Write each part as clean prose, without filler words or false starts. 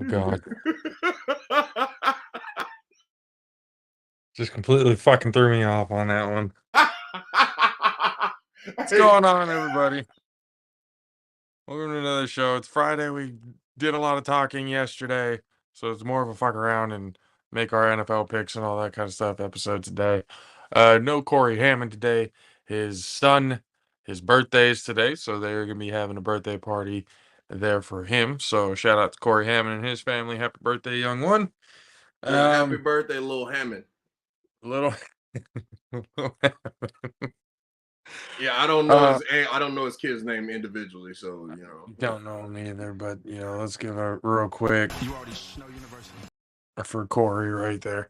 God. Just completely fucking threw me off on that one. What's going on, everybody? Welcome to another show. It's Friday. We did a lot of talking yesterday, so it's more of a fuck around and make our NFL picks and all that kind of stuff episode today. No Corey Hammond today. His son, his birthday is today, so they're going to be having a birthday party there for him. So shout out to Corey Hammond and his family. Happy birthday, young one. Yeah, happy birthday, Lil Hammond. Little. Yeah, I don't know I don't know his kid's name individually, so you know. Don't know him either, but let's give a real quick for Corey right there.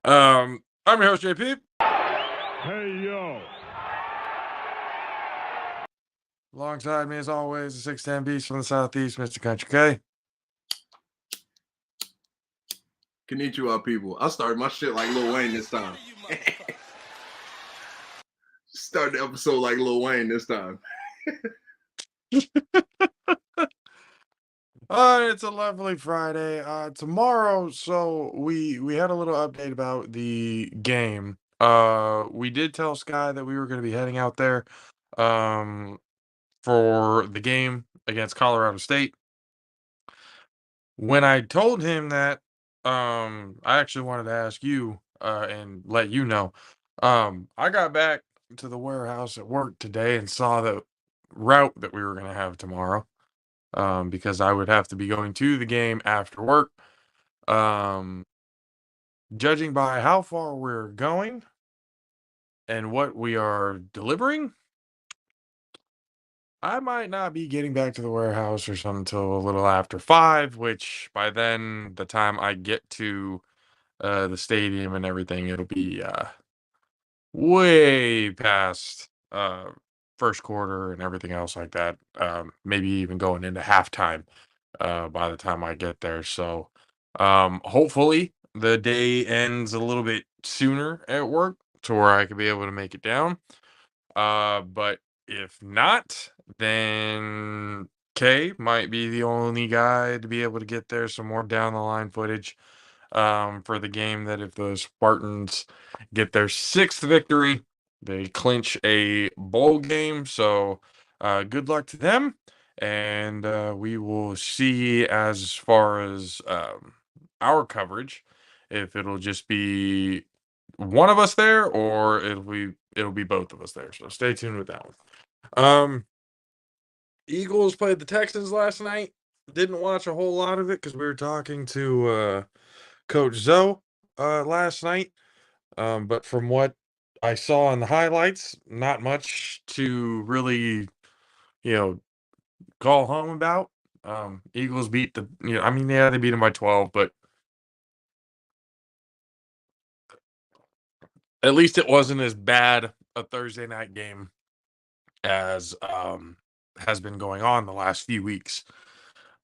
I'm your host, JP. Hey yo. Alongside me, as always, the 6'10 beast from the southeast, Mr. Country K. Konnichiwa, people. I started my shit like Lil Wayne this time. Start the episode like Lil Wayne this time. It's a lovely Friday. Tomorrow, so we had a little update about the game. We did tell Sky that we were going to be heading out there for the game against Colorado State. When I told him that, I actually wanted to ask you and let you know. I got back to the warehouse at work today and saw the route that we were going to have tomorrow, because I would have to be going to the game after work. Judging by how far we're going and what we are delivering, I might not be getting back to the warehouse or something until a little after 5, which by then, the time I get to the stadium and everything, it'll be way past first quarter and everything else like that. Maybe even going into halftime by the time I get there. So hopefully the day ends a little bit sooner at work to where I could be able to make it down. But if not, then Kay might be the only guy to be able to get there some more down the line footage for the game, that if the Spartans get their 6th victory, they clinch a bowl game. So good luck to them. And we will see as far as our coverage, if it'll just be one of us there or it'll be both of us there. So stay tuned with that one. Eagles played the Texans last night. Didn't watch a whole lot of it because we were talking to Coach Zoe last night. But from what I saw in the highlights, not much to really, call home about. Eagles beat they beat them by 12, but at least it wasn't as bad a Thursday night game as has been going on the last few weeks.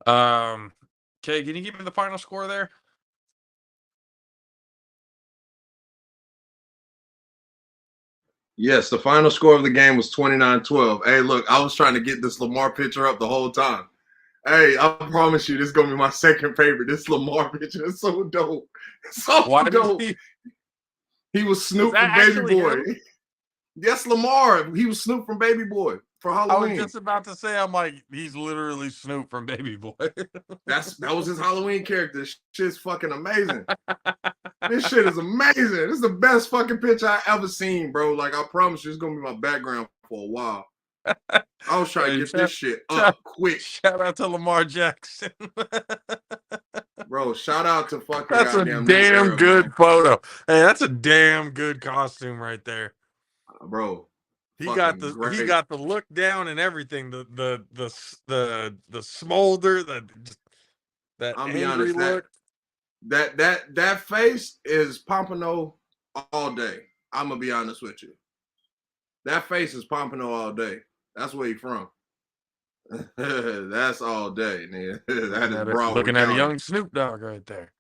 Okay, can you give me the final score there? Yes, the final score of the game was 29-12. Hey, look, I was trying to get this Lamar picture up the whole time. Hey, I promise you, this is gonna be my second favorite. This Lamar picture is so dope. So dope. He was Snoop from Baby Boy. Him? Yes, Lamar. He was Snoop from Baby Boy for Halloween. I was just about to say, I'm like, he's literally Snoop from Baby Boy. That was his Halloween character. This shit's fucking amazing. This shit is amazing. This is the best fucking picture I ever seen, bro. Like, I promise you, it's gonna be my background for a while. I was trying to get this shit up quick. Shout out to Lamar Jackson. Bro, shout out to fucking That's a damn good photo. Hey, that's a damn good costume right there. Bro. He got the look down and everything. The smolder, that I'll angry be honest, look. That face is Pompano all day. I'm gonna be honest with you. That face is Pompano all day. That's where he from. That's all day, nigga. That is Broward looking at County. a young Snoop Dogg right there.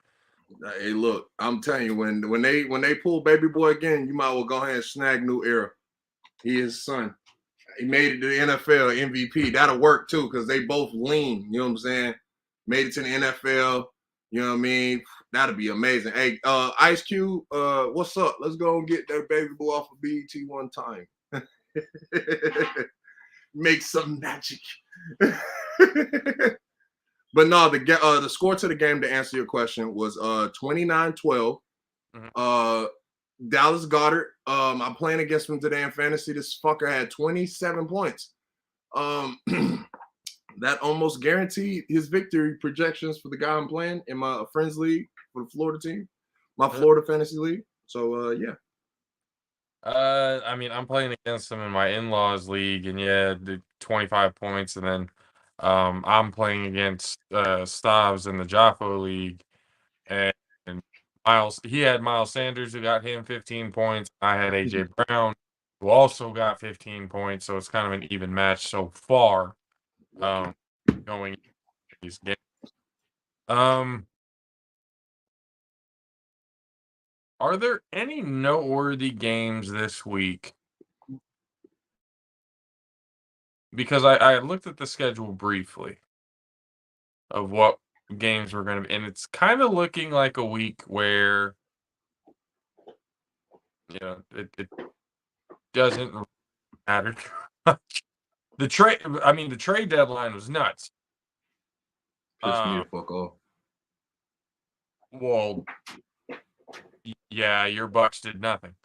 Hey, look, I'm telling you, when they pull Baby Boy again, you might well go ahead and snag New Era. He is son. He made it to the NFL MVP. That'll work too, because they both lean. You know what I'm saying? made it to the NFL. You know what I mean? That'd be amazing. Hey, Ice Cube, what's up? Let's go and get that baby boy off of BET one time. Make some magic. But no, the score to the game, to answer your question, was 29-12. Mhm. Dallas Goddard. I'm playing against him today in fantasy. This fucker had 27 points. That almost guaranteed his victory projections for the guy I'm playing in my friends league for the Florida team, my Florida fantasy league. So yeah. I mean, I'm playing against them in my in-laws league, and yeah, the 25 points, and then I'm playing against Stavs in the Jaffo league, and, and Miles. He had Miles Sanders who got him 15 points. I had AJ Brown who also got 15 points. So it's kind of an even match so far. Going into these games. Are there any noteworthy games this week? Because I looked at the schedule briefly of what games we're going to be, and it's kind of looking like a week where, it doesn't matter too much. The trade deadline was nuts. Piss me the fuck off. Well, yeah, your Bucks did nothing.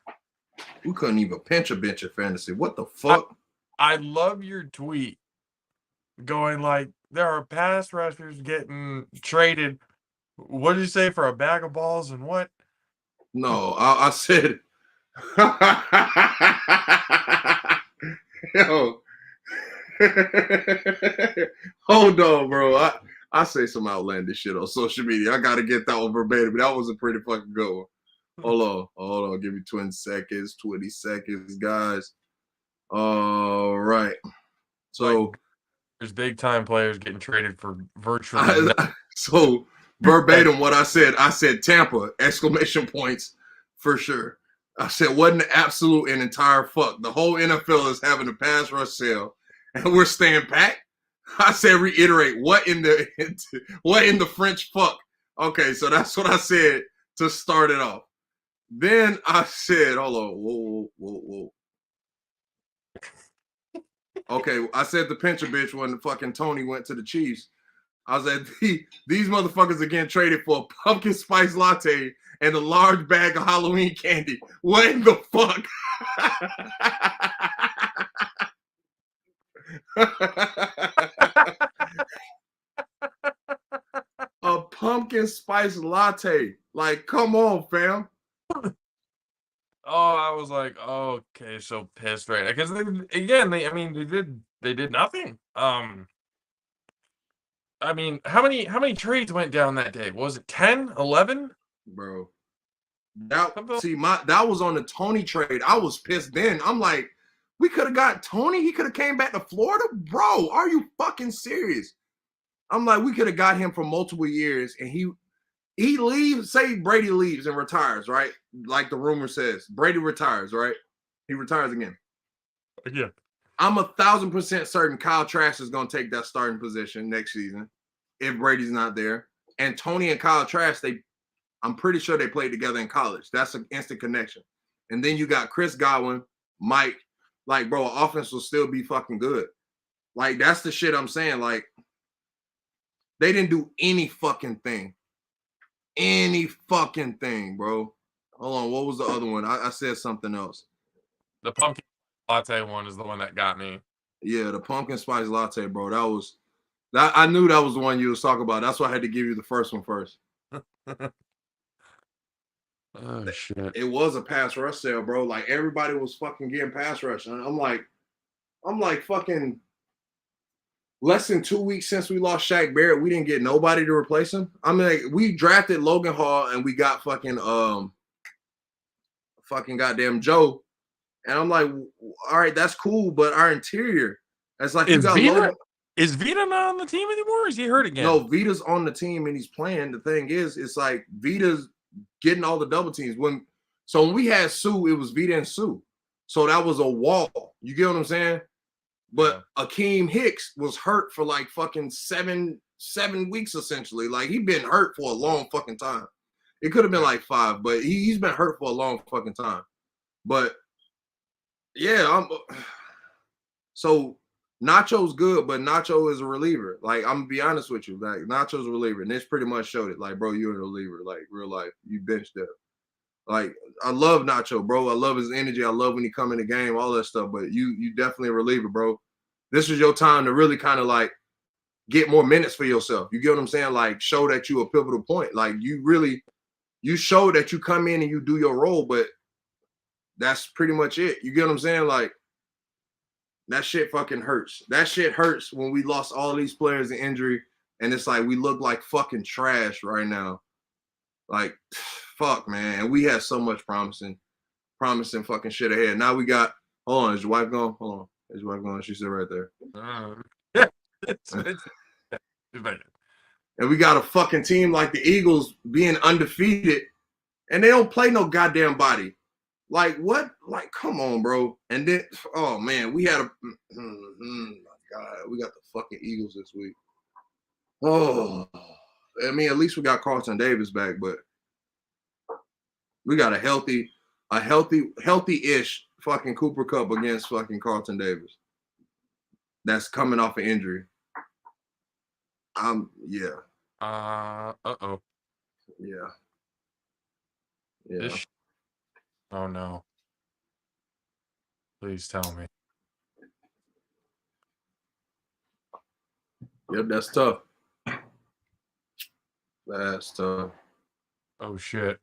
We couldn't even pinch a bench at fantasy. What the fuck? I love your tweet going like, there are pass rushers getting traded. What did you say, for a bag of balls and what? No, I said, yo, hold on, bro. I say some outlandish shit on social media. I gotta get that one verbatim. That was a pretty fucking good one. Hold on. Give me 20 seconds, guys. All right. So Like, there's big time players getting traded for virtually nothing. so verbatim what I said Tampa, exclamation points for sure. I said, what an absolute and entire fuck. The whole NFL is having a pass rush sale and we're staying packed. I said, reiterate, what in the French fuck? Okay, so that's what I said to start it off. Then I said, hold on, whoa. Okay, I said the pincher bitch when the fucking Tony went to the Chiefs. I was like, these motherfuckers are getting traded for a pumpkin spice latte and a large bag of Halloween candy. What in the fuck? A pumpkin spice latte. Like, come on, fam. Oh, I was like, oh, okay, so pissed, right? Because they did nothing. I mean, how many trades went down that day? Was it 10, 11? Bro. That Something. that was on the Tony trade. I was pissed then. I'm like, we could have got Tony. He could have came back to Florida. Bro, are you fucking serious? I'm like, we could have got him for multiple years and he leaves, say Brady leaves and retires, right? Like the rumor says. Brady retires, right? He retires again. Yeah. I'm 1,000% certain Kyle Trask is going to take that starting position next season if Brady's not there. And Tony and Kyle Trask, I'm pretty sure they played together in college. That's an instant connection. And then you got Chris Godwin, Mike. Like, bro, offense will still be fucking good. Like, that's the shit I'm saying. Like, they didn't do any fucking thing. Any fucking thing, bro. Hold on. What was the other one? I said something else. The pumpkin latte one is the one that got me. Yeah, the pumpkin spice latte, bro. That I knew that was the one you was talking about. That's why I had to give you the first one first. Oh shit. It was a pass rush sale, bro. Like everybody was fucking getting pass rush. And I'm like fucking less than 2 weeks since we lost Shaq Barrett. We didn't get nobody to replace him. I mean, like, we drafted Logan Hall and we got fucking goddamn Joe. And I'm like, all right, that's cool, but our interior, it's like you got Logan. Is Vita not on the team anymore? Or is he hurt again? No, Vita's on the team and he's playing. The thing is, it's like Vita's getting all the double teams. When we had Sue, it was Vita and Sue. So that was a wall. You get what I'm saying? But yeah. Akeem Hicks was hurt for like fucking 7 7 weeks essentially. Like he been hurt for a long fucking time. It could have been like 5, but he's been hurt for a long fucking time. But yeah, so Nacho's good, but Nacho is a reliever. Like I'm gonna be honest with you, like Nacho's a reliever, and this pretty much showed it. Like, bro, you're a reliever, like real life. You benched there. Like I love Nacho, bro. I love his energy. I love when he come in the game, all that stuff. But you definitely a reliever, bro. This was your time to really kind of like get more minutes for yourself. You get what I'm saying? Like show that you a pivotal point. Like you show that you come in and you do your role, but that's pretty much it. You get what I'm saying? Like that shit fucking hurts. That shit hurts when we lost all these players in injury, and it's like we look like fucking trash right now. Like, fuck, man. We had so much promising fucking shit ahead. Now we got. Hold on, is your wife gone? Hold on, is your wife gone? She's still right there. Yeah. And we got a fucking team like the Eagles being undefeated, and they don't play no goddamn body. Like what? Like, come on, bro. And then, oh man, we had my God, we got the fucking Eagles this week. Oh, I mean, at least we got Carlton Davis back, but we got a healthy-ish fucking Cooper Kupp against fucking Carlton Davis. That's coming off an injury. Yeah. Uh-oh. Yeah. Oh no. Please tell me. Yep, that's tough. That's tough. Oh shit.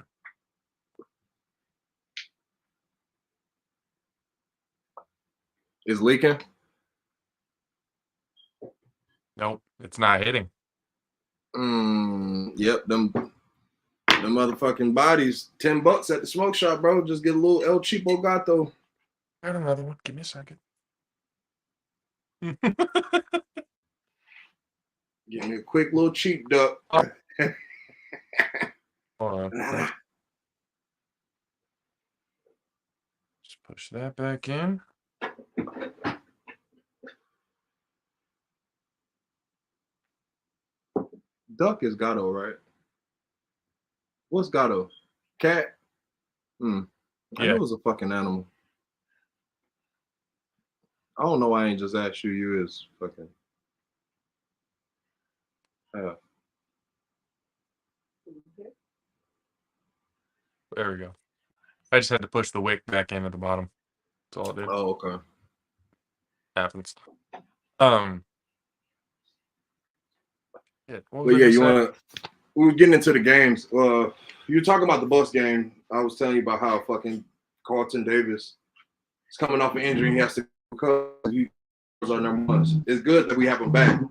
Is leaking? Nope, it's not hitting. Yep, them motherfucking bodies, $10 at the smoke shop, bro. Just get a little El Cheapo Gato. I got another one. Give me a second. Give me a quick little cheap duck. Oh. Hold on. Just push that back in. Duck is Gato, right? What's Gato? Cat? I knew it was a fucking animal. I don't know why I ain't just asked you. You is fucking. There we go. I just had to push the wick back in at the bottom. That's all it did. Oh, okay. Happens. Yeah, But yeah, you want to? We were getting into the games. You were talking about the Bucks game. I was telling you about how fucking Carlton Davis is coming off an injury. He has to because he was our number one. It's good that we have him back,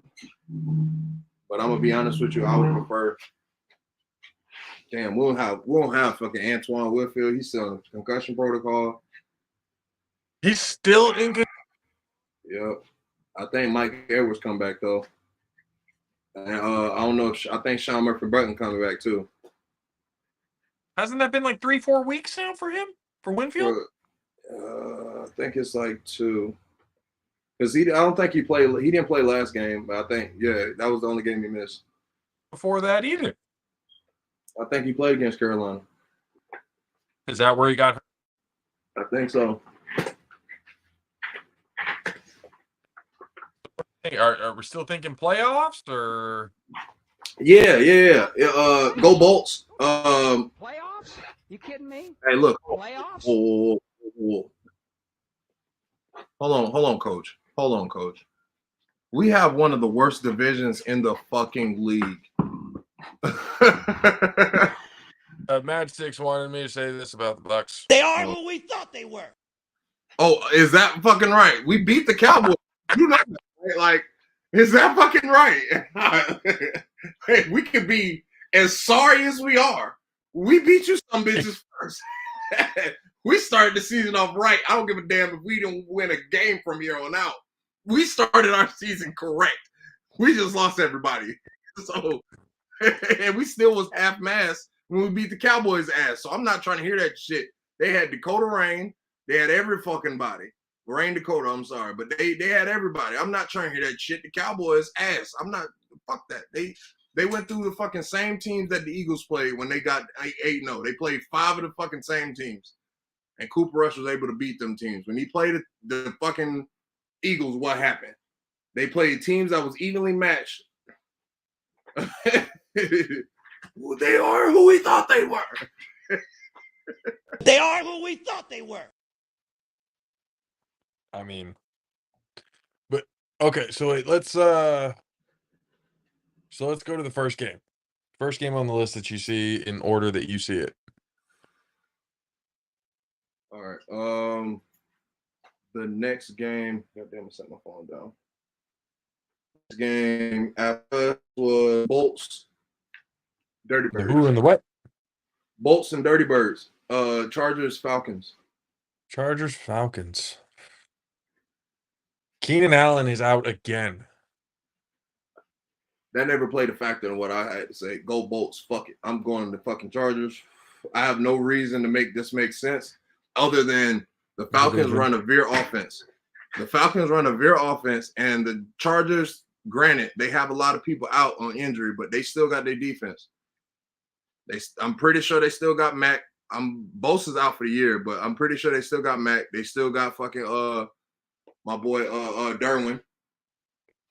but I'm gonna be honest with you. I would prefer. Damn, we won't have fucking Antoine Whitfield. He's still in concussion protocol. He's still in. Yep. I think Mike Edwards come back though. And I don't know. I think Sean Murphy-Burton coming back too. Hasn't that been like 3-4 weeks now for him? For Winfield? I think it's like 2. Because I don't think he played. He didn't play last game, but I think that was the only game he missed. Before that either. I think he played against Carolina. Is that where he got hurt? I think so. Hey, are we still thinking playoffs or? Yeah. Go Bolts. Playoffs? You kidding me? Hey, look. Playoffs? Whoa. Hold on, coach. Hold on, coach. We have one of the worst divisions in the fucking league. Mad Six wanted me to say this about the Bucks. They are who we thought they were. Oh, is that fucking right? We beat the Cowboys. You know that, right? Like, is that fucking right? Hey, we could be as sorry as we are. We beat you some bitches first. We started the season off right. I don't give a damn if we don't win a game from here on out. We started our season correct. We just lost everybody. So, and we still was half-mast when we beat the Cowboys' ass. So I'm not trying to hear that shit. They had Dakota Rain. They had every fucking body. Rain Dakota, I'm sorry, but they had everybody. I'm not trying to hear that shit. The Cowboys ass. I'm not fuck that. They went through the fucking same teams that the Eagles played when they got 8-0. They played 5 of the fucking same teams. And Cooper Rush was able to beat them teams. When he played the fucking Eagles, what happened? They played teams that was evenly matched. Well, they are who we thought they were. They are who we thought they were. I mean, but okay, so wait, let's go to the first game. First game on the list that you see in order that you see it. All right. The next game. Goddamn, I set my phone down. This game after was Bolts, Dirty The Birds. who and the what? Bolts and Dirty Birds. Chargers, Falcons. Chargers, Falcons. Keenan Allen is out again. That never played a factor in what I had to say. Go Bolts. Fuck it. I'm going to the fucking Chargers. I have no reason to make this make sense other than the Falcons run a veer offense. The Falcons run a veer offense, and the Chargers, granted, they have a lot of people out on injury, but they still got their defense. I'm pretty sure they still got Mac. Bosa's out for the year, but I'm pretty sure they still got Mac. They still got fucking my boy Derwin.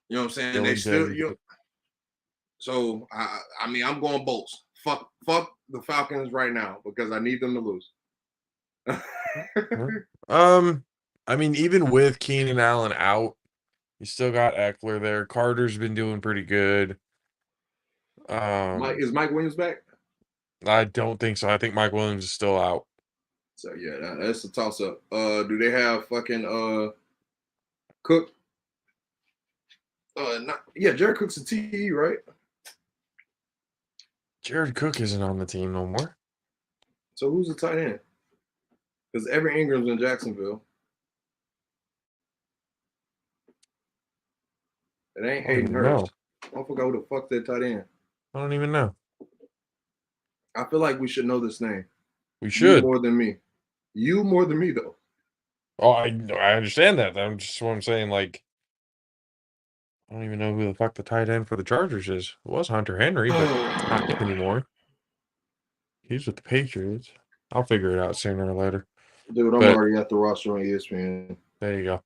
You know what I'm saying? They still So I mean, I'm going Bolts. Fuck the Falcons right now because I need them to lose. I mean, even with Keenan Allen out, you still got Eckler there. Carter's been doing pretty good. Is Mike Williams back? I don't think so. I think Mike Williams is still out. So yeah, that's a toss up. Do they have fucking Cook? Jared Cook's a TE, right? Jared Cook isn't on the team no more. So who's the tight end? Because Evan Ingram's in Jacksonville. It ain't Hayden Hurst. I forgot who the fuck that tight end. I don't even know. I feel like we should know this name. We should. You more than me. You more than me, though. Oh, I understand that. I'm just what I'm saying. Like, I don't even know who the fuck the tight end for the Chargers is. It was Hunter Henry, but it's not him anymore. He's with the Patriots. I'll figure it out sooner or later. Dude, I'm already at the roster on ESPN. There you go.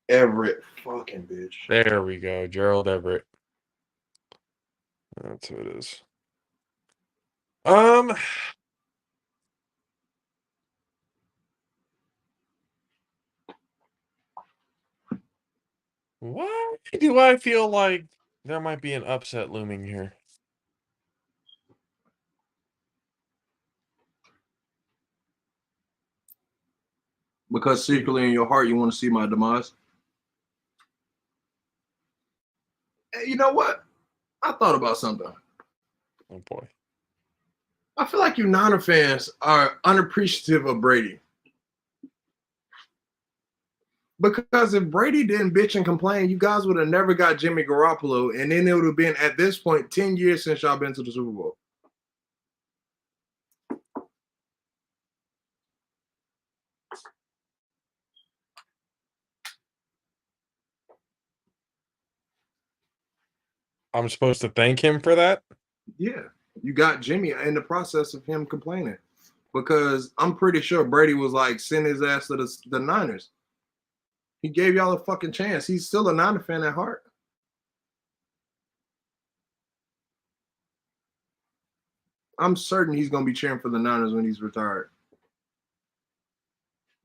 Everett, fucking bitch. There we go. Gerald Everett. That's who it is. Why do I feel like there might be an upset looming here? Because secretly in your heart, you want to see my demise. Hey, you know what? I thought about something. Oh, boy. I feel like you Niner fans are unappreciative of Brady. Because if Brady didn't bitch and complain, you guys would have never got Jimmy Garoppolo, and then it would have been, at this point, 10 years since y'all been to the Super Bowl. I'm supposed to thank him for that? Yeah. You got Jimmy in the process of him complaining. Because I'm pretty sure Brady was like, send his ass to the Niners. He gave y'all a fucking chance. He's still a Niner fan at heart. I'm certain he's going to be cheering for the Niners when he's retired.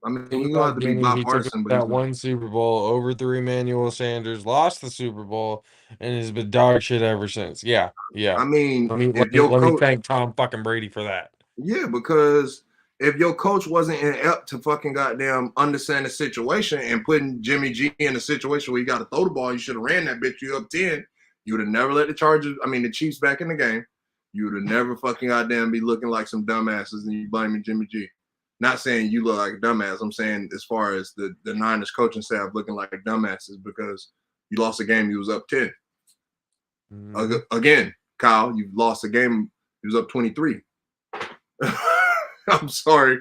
I mean, he's going to have to be bipartisan. But that one Super Bowl, overthrew Emmanuel Sanders, lost the Super Bowl, and has been dog shit ever since. Yeah. I mean, let me thank Tom fucking Brady for that. Yeah, because if your coach wasn't up to fucking goddamn understand the situation and putting Jimmy G in a situation where you got to throw the ball, you should have ran that bitch. You up 10. You would have never let the Chiefs back in the game. You would have never fucking goddamn be looking like some dumbasses and you blaming Jimmy G. Not saying you look like a dumbass. I'm saying as far as the Niners coaching staff looking like dumbasses because you lost a game, you was up 10. Again, Kyle, you lost a game, you was up 23. I'm sorry.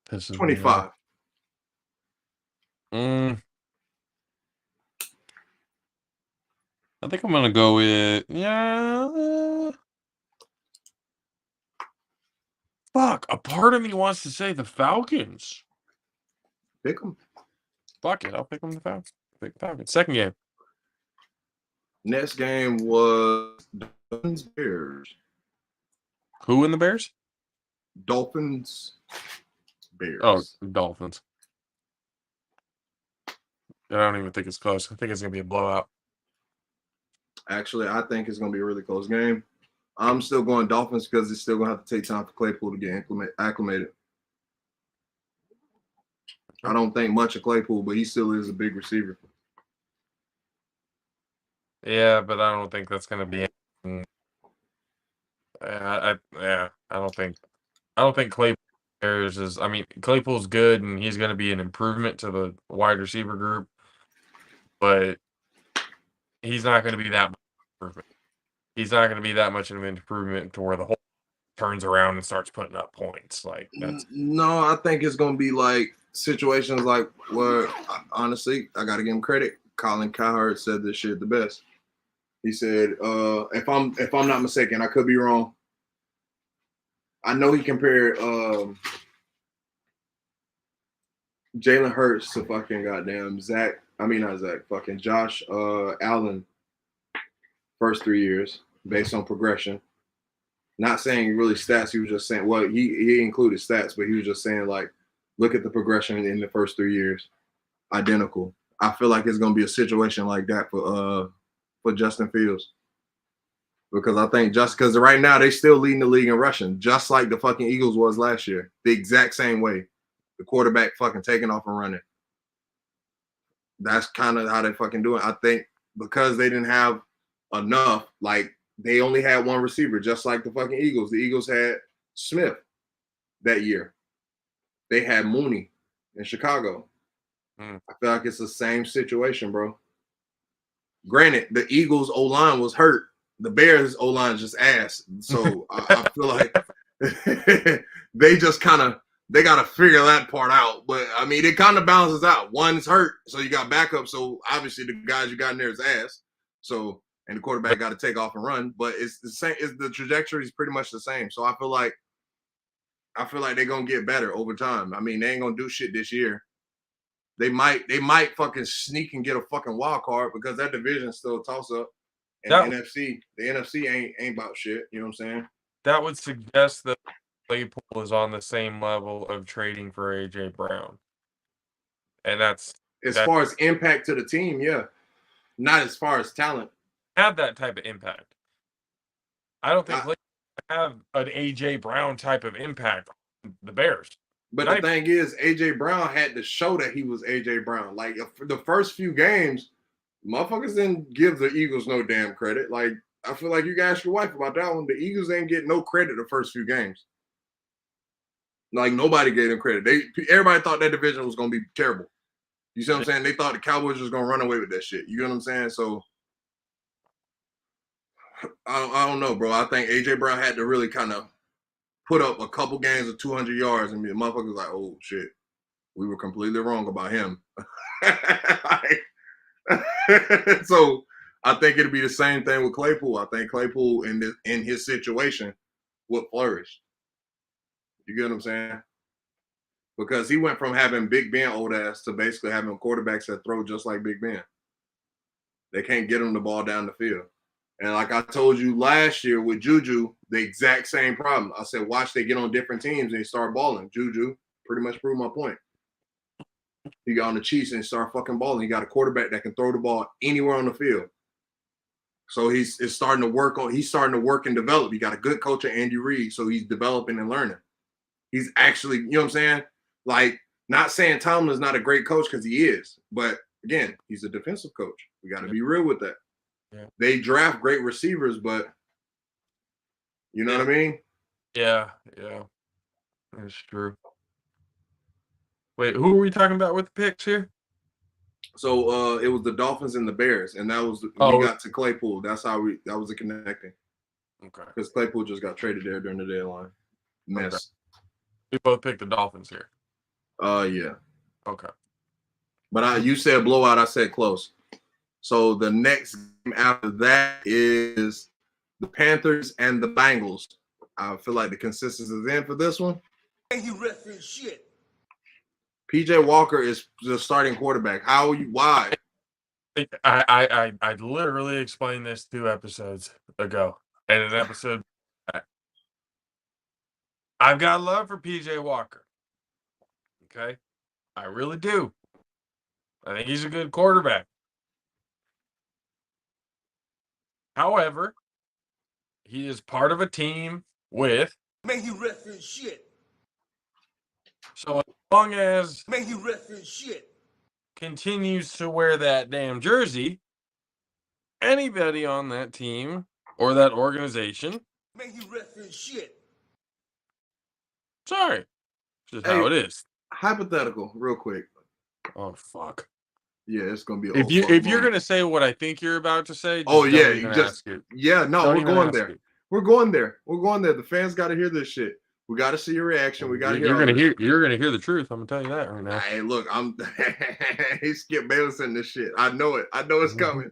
Pisses me off. 25. I think I'm gonna go with fuck. A part of me wants to say the Falcons. Pick them. Fuck it, I'll pick them the Falcons. Pick the Falcons. Second game. Next game was Dolphins Bears. Who in the Bears? Dolphins Oh, Bears. Dolphins. I don't even think it's close. I think it's gonna be a blowout. Actually, I think it's going to be a really close game. I'm still going Dolphins because it's still going to have to take time for Claypool to get acclimated. I don't think much of Claypool, but he still is a big receiver. Yeah, but I don't think that's gonna be. I don't think. Claypool is. I mean, Claypool's good, and he's gonna be an improvement to the wide receiver group, but he's not gonna be that much improvement. He's not gonna be that much of an improvement to where the whole turns around and starts putting up points. Like that's No, I think it's going to be like situations like where, honestly, I got to give him credit. Colin Cowherd said this shit the best. He said, if I'm not mistaken, I could be wrong. I know he compared Jalen Hurts to fucking goddamn fucking Josh Allen first 3 years based on progression. Not saying really stats, he was just saying, well, he included stats, but he was just saying, like, look at the progression in the first 3 years. Identical. I feel like it's gonna be a situation like that for Justin Fields. Because I think just because right now they still leading the league in rushing, just like the fucking Eagles was last year. The exact same way. The quarterback fucking taking off and running. That's kind of how they fucking do it. I think because they didn't have enough, like they only had one receiver, just like the fucking Eagles. The Eagles had Smith that year. They had Mooney in Chicago. I feel like it's the same situation, bro. Granted, the Eagles' O-line was hurt. The Bears' O-line is just ass. So I feel like they just kind of they got to figure that part out. But I mean, it kind of balances out. One's hurt, so you got backup. So obviously, the guys you got in there is ass. So and the quarterback got to take off and run. But it's the same. The trajectory is pretty much the same. So I feel like they're gonna get better over time. I mean, they ain't gonna do shit this year. They might fucking sneak and get a fucking wild card because that division's still a toss up. And the NFC ain't about shit. You know what I'm saying? That would suggest that Claypool is on the same level of trading for AJ Brown, and that's as far as impact to the team, yeah. Not as far as talent. Have that type of impact. I don't think Claypool have an AJ Brown type of impact on the Bears. But the thing is, AJ Brown had to show that he was AJ Brown. Like for the first few games, motherfuckers didn't give the Eagles no damn credit. Like I feel like you guys should wife about that one. The Eagles ain't get no credit the first few games. Like nobody gave them credit. Everybody thought that division was gonna be terrible. You see what I'm saying? They thought the Cowboys was gonna run away with that shit. You know what I'm saying? So I don't know, bro. I think AJ Brown had to really kind of put up a couple games of 200 yards, and the motherfuckers like, oh shit, we were completely wrong about him. So I think it'll be the same thing with Claypool. I think Claypool in his situation would flourish. You get what I'm saying? Because he went from having Big Ben old ass to basically having quarterbacks that throw just like Big Ben. They can't get him the ball down the field. And like I told you last year with Juju, the exact same problem. I said, watch they get on different teams and they start balling. Juju pretty much proved my point. He got on the Chiefs and started fucking balling. He got a quarterback that can throw the ball anywhere on the field. So he's starting to work and develop. He got a good coach at Andy Reid, so he's developing and learning. He's actually, you know what I'm saying? Like, not saying Tomlin's not a great coach because he is, but again, he's a defensive coach. We got to be real with that. Yeah. They draft great receivers, but you know what I mean? Yeah, that's true. Wait, who are we talking about with the picks here? So it was the Dolphins and the Bears, and that was we got to Claypool. That's how that was the connecting. Okay. Because Claypool just got traded there during the deadline. Mess. Okay. We both picked the Dolphins here. Yeah. Okay. But you said blowout, I said close. So the next game after that is the Panthers and the Bengals. I feel like the consensus is in for this one. And he referenced shit. PJ Walker is the starting quarterback. How are you? Why? I literally explained this 2 episodes ago. And an episode I've got love for PJ Walker. Okay? I really do. I think he's a good quarterback. However, he is part of a team with. Man, he referenced shit. So as long as Man, he referenced shit. continues to wear that damn jersey, anybody on that team or that organization, Man, he referenced shit. sorry, it's just Hey, how it is. hypothetical, real quick. Oh fuck! Yeah, it's gonna be an If old fuck you're moment. gonna say what I think you're about to say, Oh just yeah, don't you even just ask it. yeah. No, Don't we're even going ask there. it. We're going there. We're going there. The fans got to hear this shit. We got to see your reaction. We got to hear. You're gonna hear. You're gonna hear the truth. I'm gonna tell you that right now. Hey, look, I'm. He Skip Bayless in this shit. I know it. I know it's coming.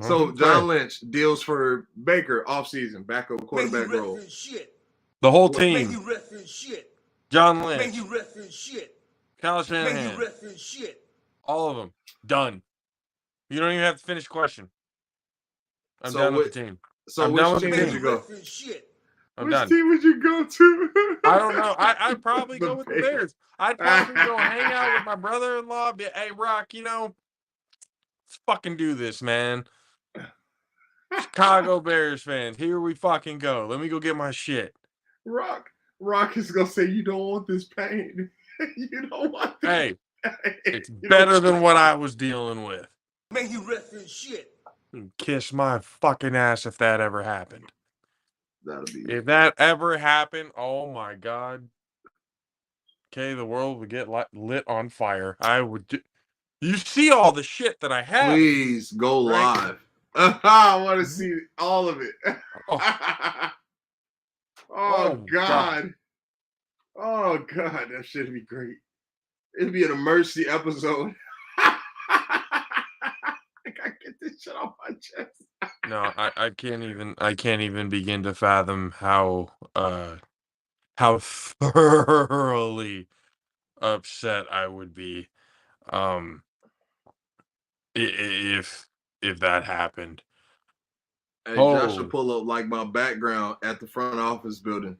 So John Lynch deals for Baker offseason, backup quarterback role. Shit. The whole What- team. Man, he referenced shit. John Man, Lynch, he referenced shit. Kyle Man, Shanahan, he referenced shit. all of them done. You don't even have to finish the question. I'm So done with what- the team. So I'm which done with the team Man, would he you go? referenced shit. I'm Which done. team would you go to? I don't know. I'd probably The go with the Bears. Bears. I'd probably go hang out with my brother-in-law. Be, hey, Rock, let's fucking do this, man. Chicago Bears fans, here we fucking go. Let me go get my shit. Rock is gonna say you don't want this pain. You don't want this Hey, pain. it's You better don't- than what I was dealing with. Man, he referenced shit. Kiss my fucking ass if that ever happened. That'll be If that ever happened, oh my god. Okay, the world would get lit on fire. I would do. You see all the shit that I have. Please go right? live. I want to see all of it. Oh, Oh, God. God. Oh God, that should be great. It'd be an emergency episode. I gotta get this shit off my chest. No, I can't even begin to fathom how thoroughly upset I would be if that happened. Hey, Josh should Oh, pull up like my background at the front office building.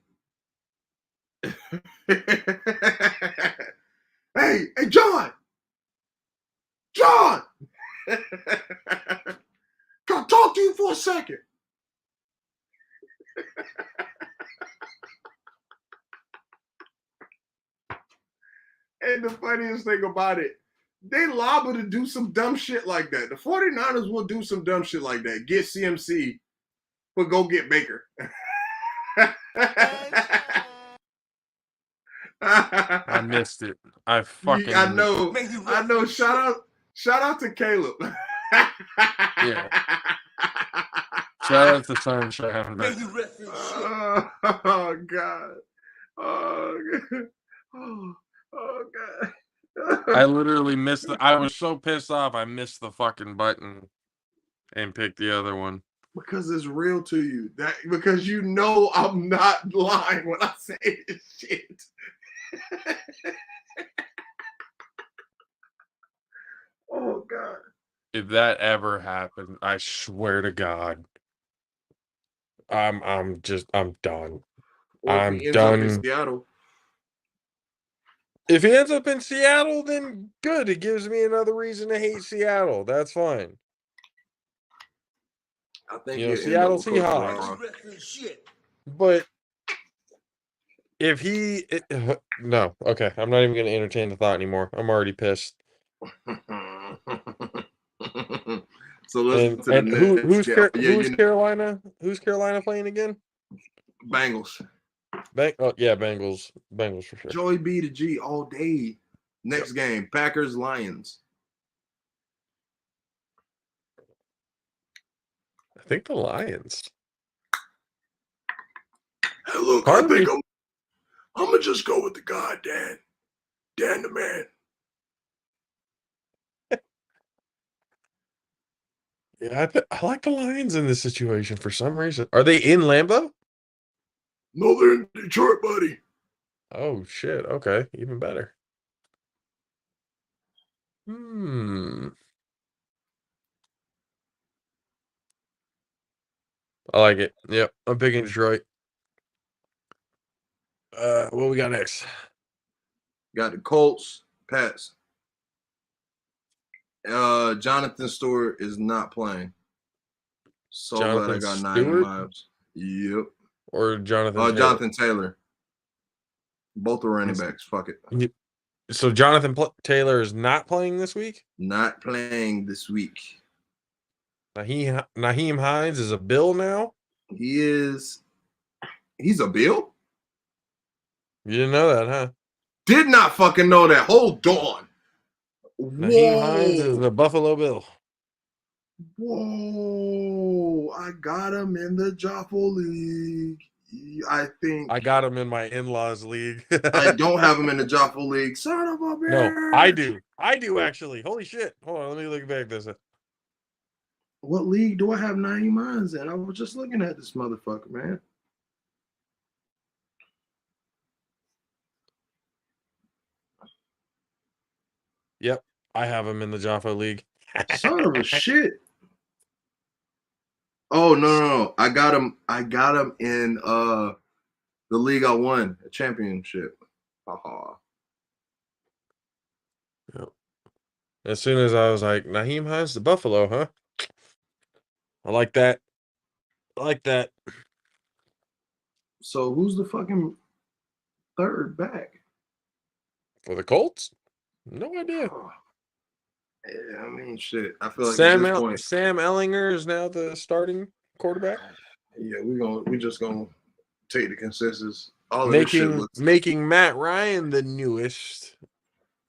Hey, John! John! Can I talk to you for a second? And the funniest thing about it, they liable to do some dumb shit like that. The 49ers will do some dumb shit like that. Get CMC, but go get Baker. I missed it. I fucking I know. Man, he I know. referenced shit. Shout out to Caleb. Yeah. Shout out to Sunshine. Man, But he referenced shit. Oh God. Oh God. Oh God. I literally missed I was so pissed off I missed the fucking button and picked the other one. Because it's real to you. Because you know I'm not lying when I say this shit. Oh God. If that ever happened, I swear to God, I'm done. Or if I'm he ends up in done. Seattle. If he ends up in Seattle, then good. It gives me another reason to hate Seattle. That's fine. I think You know, he'll end up Seattle with Coach Seahawks. Man, Rara. he referenced shit. But if no, okay, I'm not even going to entertain the thought anymore. I'm already pissed. So listen And to the next game. Yeah, who's Carolina? Who's Carolina playing again? Bengals. Bengals. Bengals for sure. Joey B to G all day. Next game, Packers Lions. I think the Lions. Hey, look, Part I of me- think I'm gonna just go with the God, Dan. Dan the man. Yeah, I like the Lions in this situation for some reason. Are they in Lambeau? No, they're in Detroit, buddy. Oh shit. Okay, even better. Hmm. I like it. Yep, I'm picking Detroit. What we got next? Got the Colts, Pats. Jonathan Stewart is not playing. So glad I Jonathan got Naeem Stewart Hines. Yep. or Jonathan Taylor? Jonathan Taylor. Both are running Yes. backs. Fuck it. So Jonathan Taylor is not playing this week. Not playing this week. Naheem Hines is a Bill now. He is. He's a Bill? You didn't know that, huh? Did not fucking know that. Hold on. Naheem Hines is Whoa. the Buffalo Bill. Whoa. I got him in the Jaffo League. I think I got him in my in-laws league. I don't have him in the Jaffo League. Son of a No, I bitch. do. I do actually. Holy shit. Hold on, let me look back this. What league do I have 90 minds in? I was just looking at this motherfucker, man. Yep, I have him in the Jaffa league. Son of a shit. Oh no. I got him. I got him in the league I won, a championship. Haha. Yep. As soon as I was like, Naheem Hines, the Buffalo, huh? I like that. I like that. So who's the fucking third back? For the Colts? No idea. Oh, yeah, I mean, shit. I feel like at this point, Sam Ellinger is now the starting quarterback. yeah, we just gonna take the consensus. All of this shit looks. Making Matt Ryan the newest,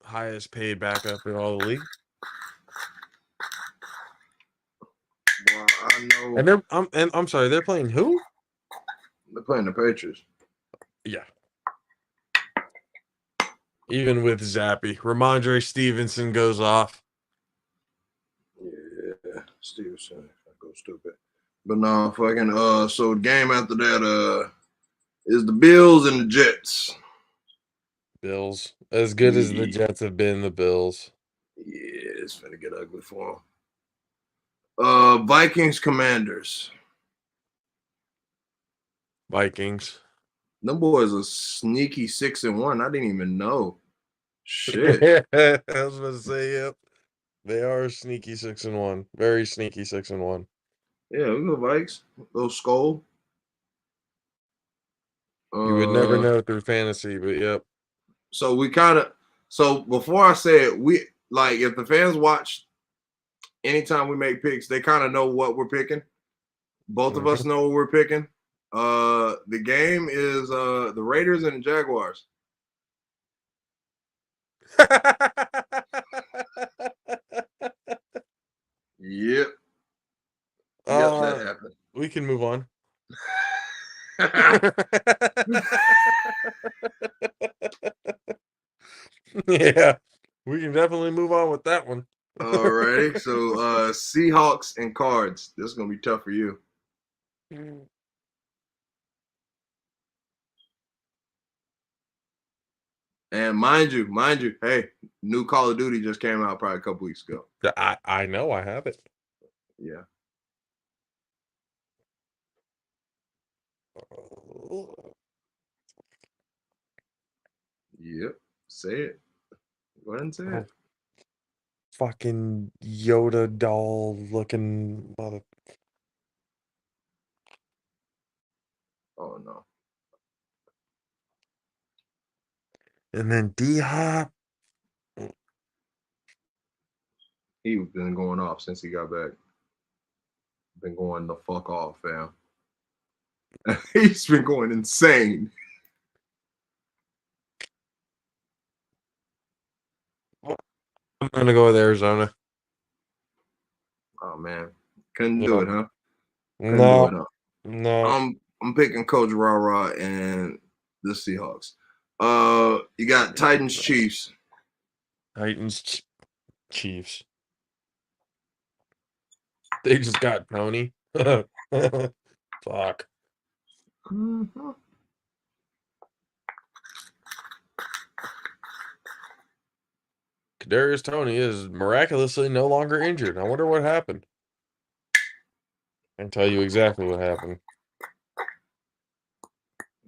highest paid backup in all the league. Well, I know. And I'm sorry, they're playing who? They're playing the Patriots. Yeah. Even with Zappy, Ramondre Stevenson goes off. Yeah, Stevenson. I go stupid. But no, fucking so the game after that is the Bills and the Jets. Bills. As good as the Jets have been, the Bills. Yeah, it's gonna get ugly for them. Vikings Commanders. Vikings. Them boys are sneaky 6-1. I didn't even know. Shit. I was about to say, yep. They are sneaky 6-1. Very sneaky 6-1. Yeah, we go Vikes. Little skull. You would never know through fantasy, but yep. So we kind of. So before I say it, we like if the fans watch anytime we make picks, they kind of know what we're picking. Both of us know what we're picking. The game is the Raiders and the Jaguars. Yep. Yep, that happened. We can move on. Yeah, we can definitely move on with that one. Alrighty. So Seahawks and Cards. This is gonna be tough for you. And mind you, hey, new Call of Duty just came out probably a couple weeks ago. I know I have it. Yeah. Yep. Say it. Go ahead and say it. Fucking Yoda doll looking mother. Oh no. And then D-Hop. He's been going off since he got back. Been going the fuck off, fam. He's been going insane. I'm gonna go with Arizona. Oh man. Couldn't do Yeah. it, huh? Couldn't do No, it, huh? no. I'm picking Coach Rah Rah and the Seahawks. You got Titans Chiefs. Titans Chiefs. They just got Tony. Fuck. Mm-hmm. Kadarius Toney is miraculously no longer injured. I wonder what happened. I can tell you exactly what happened.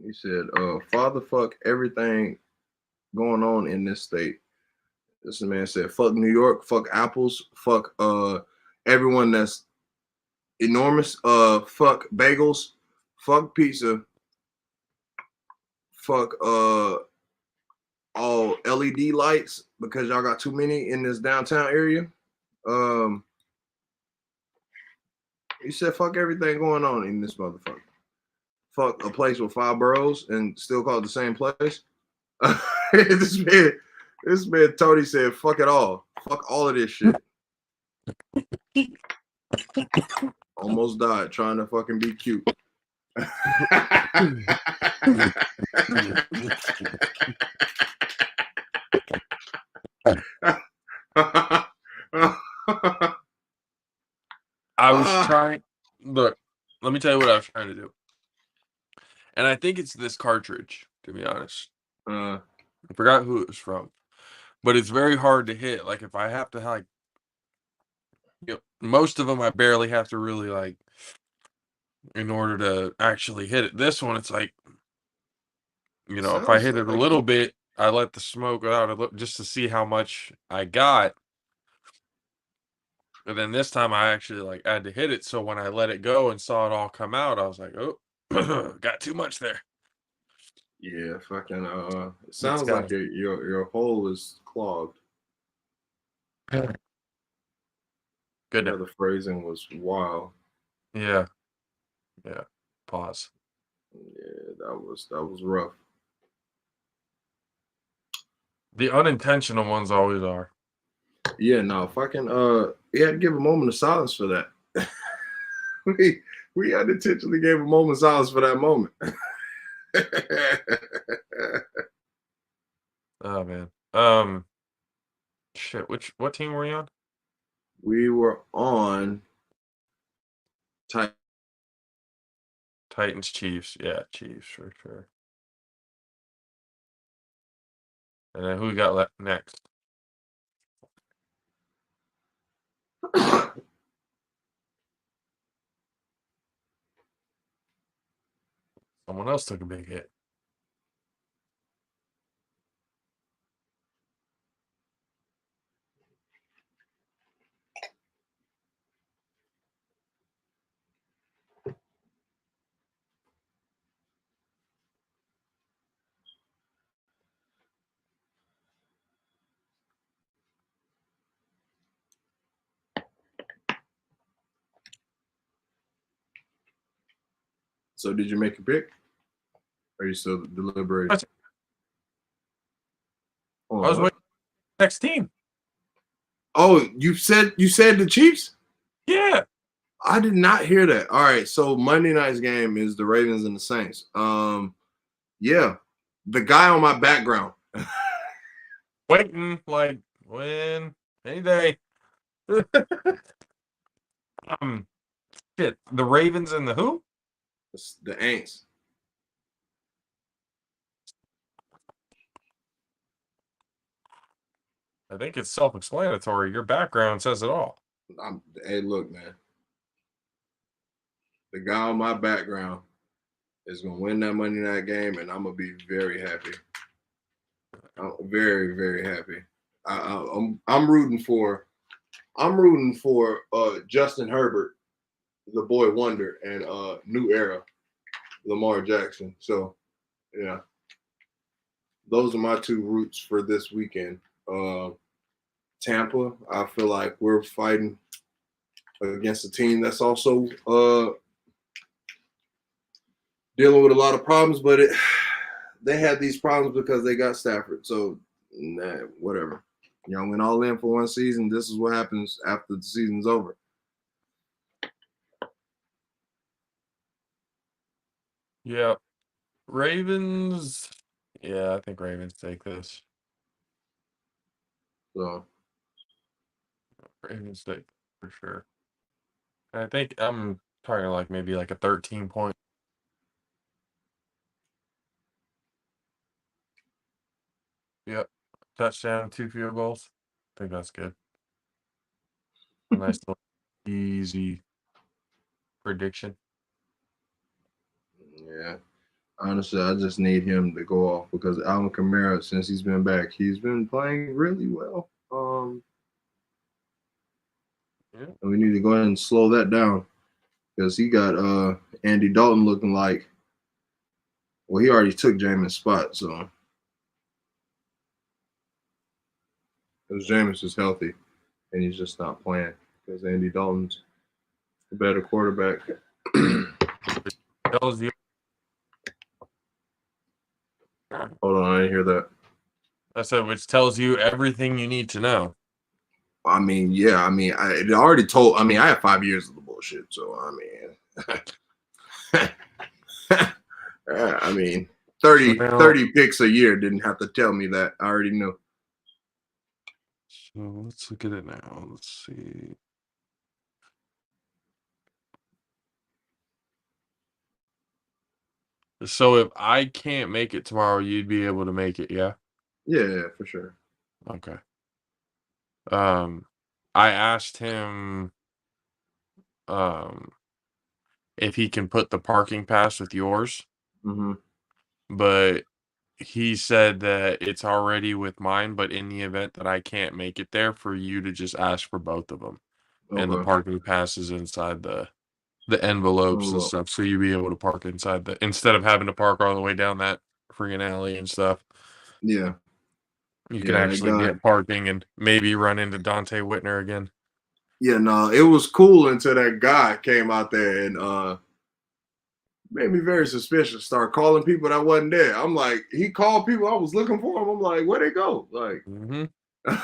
He said, "Father, fuck everything going on in this state." This man said, "Fuck New York, fuck apples, fuck everyone that's enormous, fuck bagels, fuck pizza, fuck all LED lights because y'all got too many in this downtown area." Um, he said, "Fuck everything going on in this motherfucker. Fuck a place with 5 boroughs and still call it the same place." this man Tony said, "Fuck it all. Fuck all of this shit." Almost died trying to fucking be cute. I was trying. Look, let me tell you what I was trying to do. And I think it's this cartridge, to be honest. I forgot who it was from. But it's very hard to hit. Like, if I have to, like, most of them I barely have to really, like, in order to actually hit it. This one, it's like, if I sounds hit it a like little bit, I let the smoke out just to see how much I got. And then this time I actually like had to hit it. So when I let it go and saw it all come out, I was like, oh, got too much there. yeah, fucking it It's sounds got like your hole is clogged. good. Yeah, the phrasing was wild. Yeah. Yeah. Pause. Yeah, that was rough. The unintentional ones always are. Yeah, no, fucking you had to give a moment of silence for that. we unintentionally gave a moment of silence for that moment. Oh man. Shit, what team were you on? We were on Titans, Chiefs. Yeah, Chiefs for sure. And then who we got next? Someone else took a big hit. So did you make a pick? Or are you still deliberating? I was waiting for the next team. Oh, you said the Chiefs? Yeah. I did not hear that. All right, so Monday night's game is the Ravens and the Saints. Yeah, the guy on my background. Waiting, like, when? Any day. Shit. The Ravens and the who? It's the Aints. I think it's self-explanatory. Your background says it all. Hey, look, man. The guy on my background is gonna win that Monday night game, and I'm gonna be very happy. I'm very, very happy. I'm rooting for Justin Herbert, the boy wonder, and new era Lamar Jackson. So yeah, those are my two roots for this weekend. Tampa, I feel like we're fighting against a team that's also dealing with a lot of problems, but they had these problems because they got Stafford. So whatever. Y'all went all in for one season. This is what happens after the season's over. Yeah. Ravens. Yeah, I think Ravens take this. So Ravens take for sure. I think I'm talking like maybe like a 13 point. Yep. Touchdown, 2 field goals. I think that's good. A nice little easy prediction. yeah. Honestly, I just need him to go off because Alvin Kamara, since he's been back, he's been playing really well. Yeah. And we need to go ahead and slow that down because he got Andy Dalton looking like, well, he already took Jameis' spot, so because Jameis is healthy and he's just not playing because Andy Dalton's the better quarterback. Tells you. Hold on, I didn't hear that. I said, which tells you everything you need to know. I mean, yeah, I mean, it already told. I mean, I have 5 years of the bullshit, so I mean, So 30, now, 30 picks a year didn't have to tell me that. I already knew. so let's look at it now. Let's see. So if I can't make it tomorrow, you'd be able to make it, yeah? Yeah, for sure. Okay. Um, I asked him if he can put the parking pass with yours, Mm-hmm. but he said that it's already with mine, but in the event that I can't make it there, for you to just ask for both of them. And the Okay. parking pass is inside the envelopes and Oh, stuff, so you'll be able to park inside the instead of having to park all the way down that freaking alley and stuff. yeah, You can yeah, that actually guy. get parking and maybe run into Dante Whitner again. Yeah, no, it was cool until that guy came out there and made me very suspicious. Start calling people that wasn't there. I'm like, he called people I was looking for him. I'm like, where'd they go? Like, Hmm.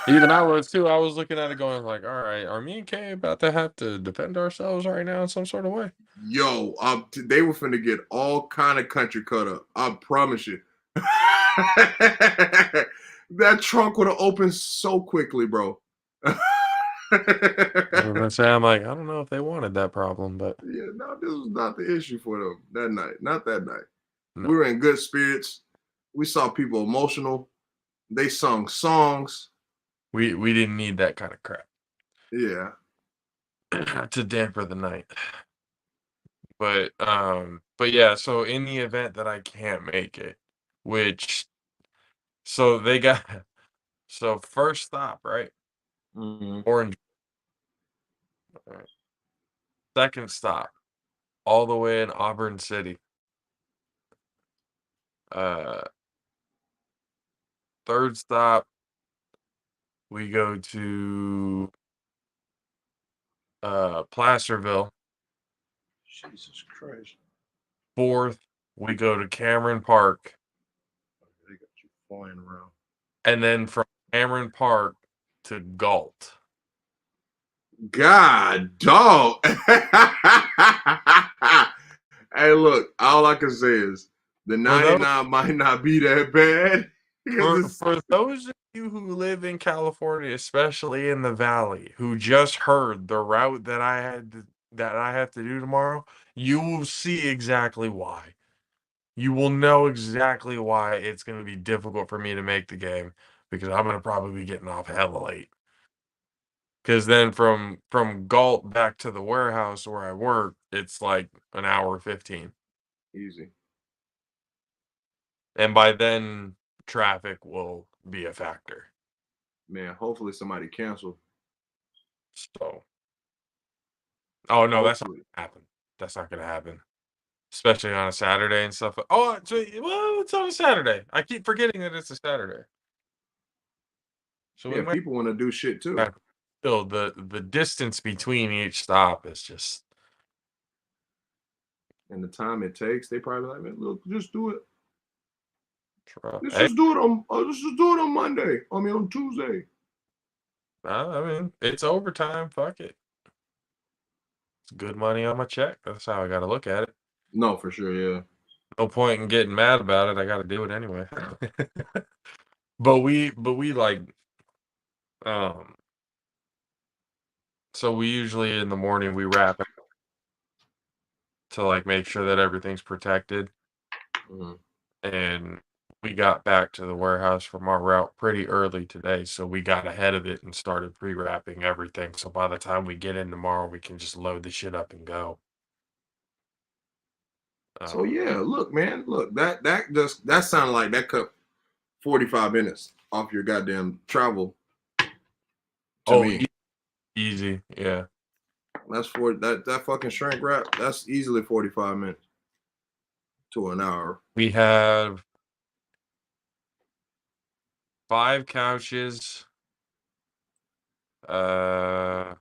Even I was too. I was looking at it going like, all right, are me and Kay about to have to defend ourselves right now in some sort of way? yo, they were finna get all kind of country cut up. I promise you. That trunk would have opened so quickly, bro. I was gonna say, I'm like, I don't know if they wanted that problem, but Yeah, no, this was not the issue for them that night. Not that night. no, We were in good spirits. We saw people emotional. They sung songs. we didn't need that kind of crap Yeah. to damper the night. But yeah, so in the event that I can't make it, which so they got so first stop, right? Mm-hmm. Orange. Right. Second stop, all the way in Auburn City. Uh, third stop, we go to Placerville. Jesus Christ. Fourth, we go to Cameron Park, They got you flying around. and then from Cameron Park to Galt. God, dog. Hey, look, all I can say is the For those 99 might not be that bad because it's for those of you who live in California, especially in the valley, who just heard the route that I have to do tomorrow, you will see exactly why. You will know exactly why it's going to be difficult for me to make the game because I'm going to probably be getting off hella late. Because then from Galt back to the warehouse where I work, it's like an hour 15, easy. and by then traffic will be a factor. Man, hopefully somebody cancel. So, oh no, that's not Hopefully. gonna happen. That's not gonna happen, especially on a Saturday and stuff. Oh, well, it's on a Saturday. I keep forgetting that it's a Saturday. So we Yeah, might people want to do shit too. have still the distance between each stop is just And the time it takes, they probably like, man, look, just do it. rough. Let's Hey, just do it on let's just do it on Monday. I mean on Tuesday. I mean, it's overtime. Fuck it. It's good money on my check. That's how I got to look at it. No, for sure, yeah. no point in getting mad about it. I got to do it anyway. But we like, um, so we usually in the morning we wrap it to like make sure that everything's protected. Mhm. And we got back to the warehouse from our route pretty early today, so we got ahead of it and started pre-wrapping everything. So by the time we get in tomorrow, we can just load the shit up and go. So Um, yeah, look, man, look, that sounded like that cut 45 minutes off your goddamn travel to oh, me. easy, yeah. That's for that fucking shrink wrap. That's easily 45 minutes to an hour. We have 5 couches, uh,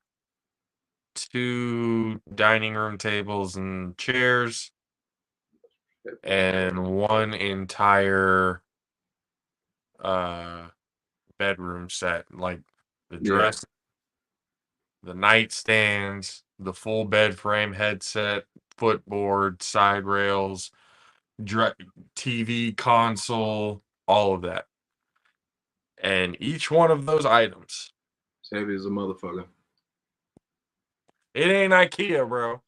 2 dining room tables and chairs, and one entire uh bedroom set, like the Yeah, dress, the nightstands, the full bed frame headset, footboard, side rails, dr- TV console, all of that. And each one of those items, it's heavy as a motherfucker. it ain't IKEA, bro.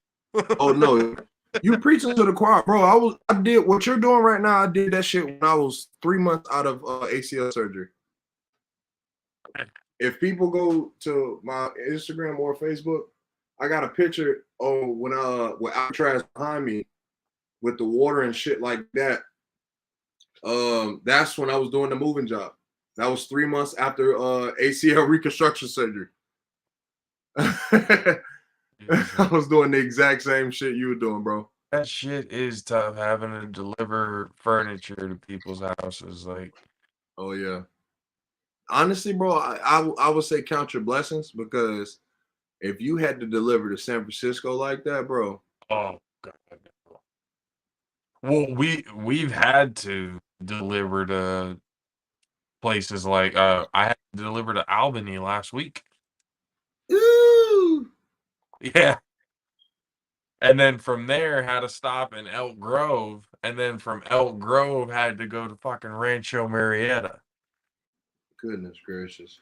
Oh no, you preaching to the choir, bro. I did what you're doing right now. I did that shit when I was 3 months out of ACL surgery. If people go to my Instagram or Facebook, I got a picture of when with Alcatraz behind me with the water and shit like that. That's when I was doing the moving job. That was 3 months after ACL reconstruction surgery. I was doing the exact same shit you were doing, bro. That shit is tough having to deliver furniture to people's houses. Like, Oh yeah. Honestly, bro, I would say count your blessings because if you had to deliver to San Francisco like that, bro. oh god. No. Well, we've had to deliver to places like I had to deliver to Albany last week. Ooh, Yeah. And then from there had to stop in Elk Grove, and then from Elk Grove had to go to fucking Rancho Marietta. goodness gracious.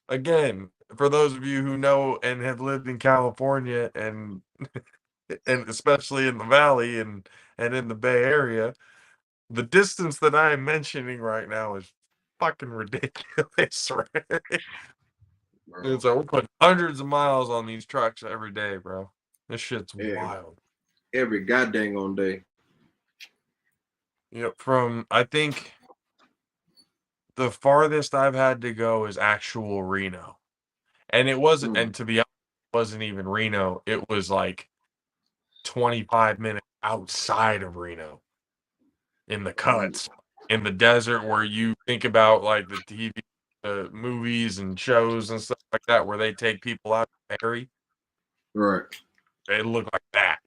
Again, for those of you who know and have lived in California and especially in the valley and in the Bay Area, the distance that I am mentioning right now is fucking ridiculous, right? And Bro. so we're putting hundreds of miles on these trucks every day, bro. This shit's Every, wild. every goddamn on day. Yep, from I think the farthest I've had to go is actual Reno. And it wasn't, Mm, and to be honest, it wasn't even Reno. It was like 25 minutes outside of Reno in the mm, cuts, in the desert where you think about like the TV, movies and shows and stuff like that, where they take people out to bury. right. It looked like that.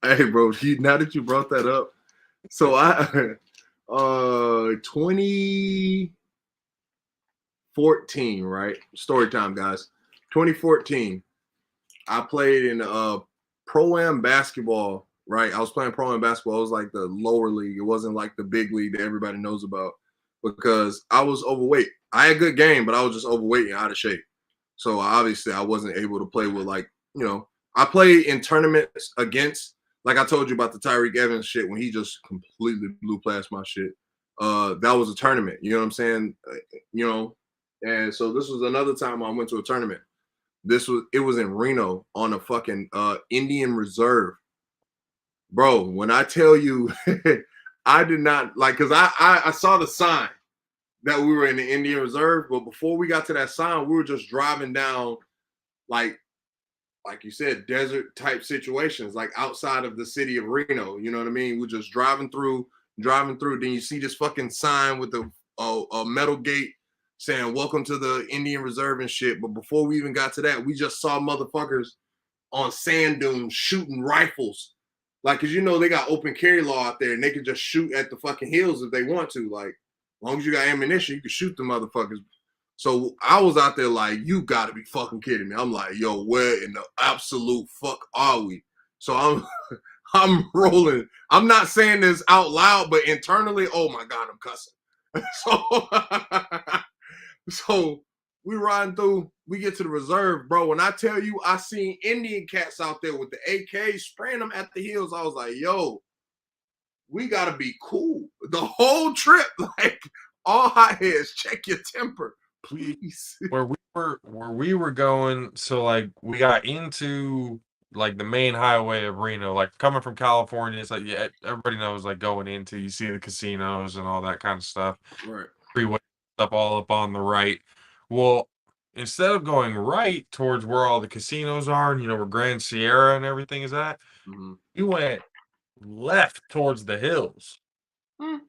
Hey, bro, now that you brought that up, so I 2014, right? Story time, guys. 2014. I played in pro-am basketball, right? I was playing pro-am basketball. It was like the lower league. It wasn't like the big league that everybody knows about because I was overweight. I had a good game, but I was just overweight and out of shape. So obviously I wasn't able to play with I played in tournaments against, like I told you about the Tyreek Evans shit when he just completely blew past my shit. That was a tournament, you know what I'm saying? And so this was another time I went to a tournament. It was in Reno on a fucking Indian reserve. Bro, when I tell you I did not like because I saw the sign that we were in the Indian reserve, but before we got to that sign, we were just driving down like you said, desert type situations, like outside of the city of Reno. You know what I mean? We're just driving through. Then you see this fucking sign with a metal gate saying "Welcome to the Indian Reserve" and shit. But before we even got to that, we just saw motherfuckers on sand dunes shooting rifles. Like, cause they got open carry law out there, and they can just shoot at the fucking hills if they want to. Like, as long as you got ammunition, you can shoot the motherfuckers. So I was out there like, you gotta be fucking kidding me. I'm like, yo, where in the absolute fuck are we? So I'm rolling. I'm not saying this out loud, but internally, oh my God, I'm cussing. So we riding through, we get to the reserve, bro. When I tell you I seen Indian cats out there with the AKs spraying them at the hills, I was like, yo, we gotta be cool. The whole trip, like all hotheads, check your temper, please. Where we were going, so like we got into like the main highway of Reno, like coming from California, it's like yeah, everybody knows like going into you see the casinos and all that kind of stuff. Right. Freeway stuff all up on the right. Well, instead of going right towards where all the casinos are and where Grand Sierra and everything is at, Mm-hmm. we went left towards the hills. Mm.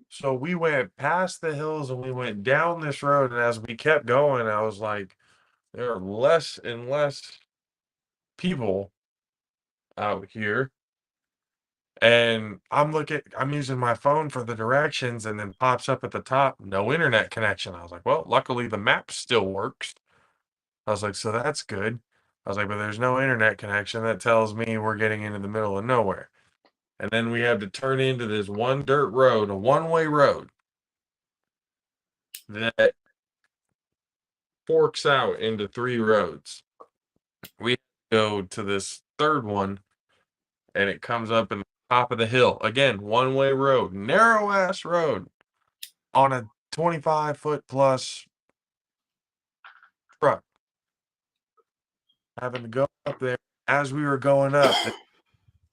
So we went past the hills and we went down this road, and as we kept going, I was like, there are less and less people out here. And I'm using my phone for the directions, and then pops up at the top, no internet connection. I was like, well, luckily the map still works. I was like, so that's good. I was like, but there's no internet connection. That tells me we're getting into the middle of nowhere. And then we have to turn into this one dirt road, a one-way road that forks out into three roads. We go to this third one, and it comes up in the top of the hill. Again, one-way road, narrow ass road on a 25-foot plus truck. Having to go up there as we were going up, the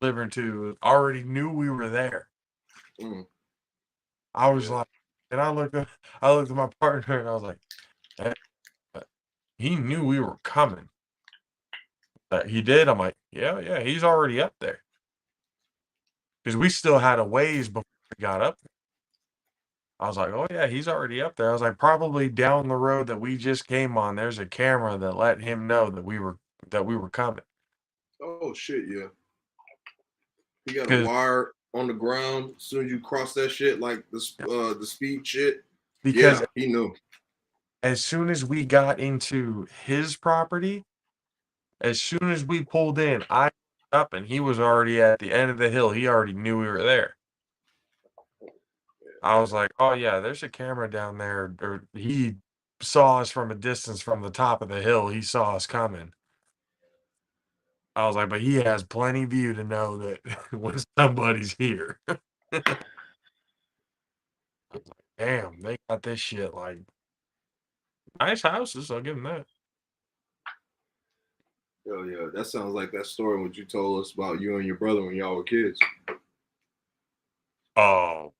delivering to already knew we were there. Mm. I was Yeah. like, and I looked at my partner and I was like, "Hey," he knew we were coming. He did. I'm like, yeah, yeah, he's already up there. Because we still had a ways before we got up there. I was like, oh yeah, he's already up there. I was like, probably down the road that we just came on, there's a camera that let him know that we were coming. Oh shit, yeah. You got a Because wire on the ground as soon as you cross that shit, like the speed shit. because Yeah, he knew. as soon as we got into his property, as soon as we pulled in, I up and he was already at the end of the hill. He already knew we were there. I was like, "Oh yeah, there's a camera down there." Or he saw us from a distance from the top of the hill. He saw us coming. I was like, "But he has plenty view to know that when somebody's here." I was like, "Damn, they got this shit like nice houses. I'll give them that." Oh yeah, that sounds like that story what you told us about you and your brother when y'all were kids. Oh,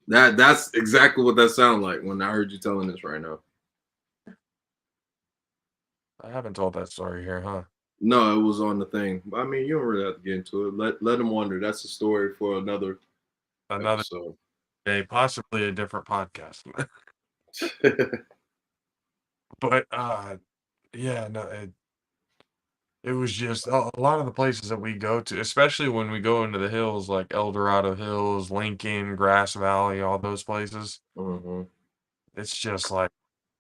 That's exactly what that sounded like when I heard you telling this right now. I haven't told that story here, huh? No, it was on the thing. I mean, you don't really have to get into it. Let them wonder. That's a story for another Another episode. day, possibly a different podcast. But yeah, no, it was just a lot of the places that we go to, especially when we go into the hills like El Dorado Hills, Lincoln, Grass Valley, all those places. Mm-hmm. It's just like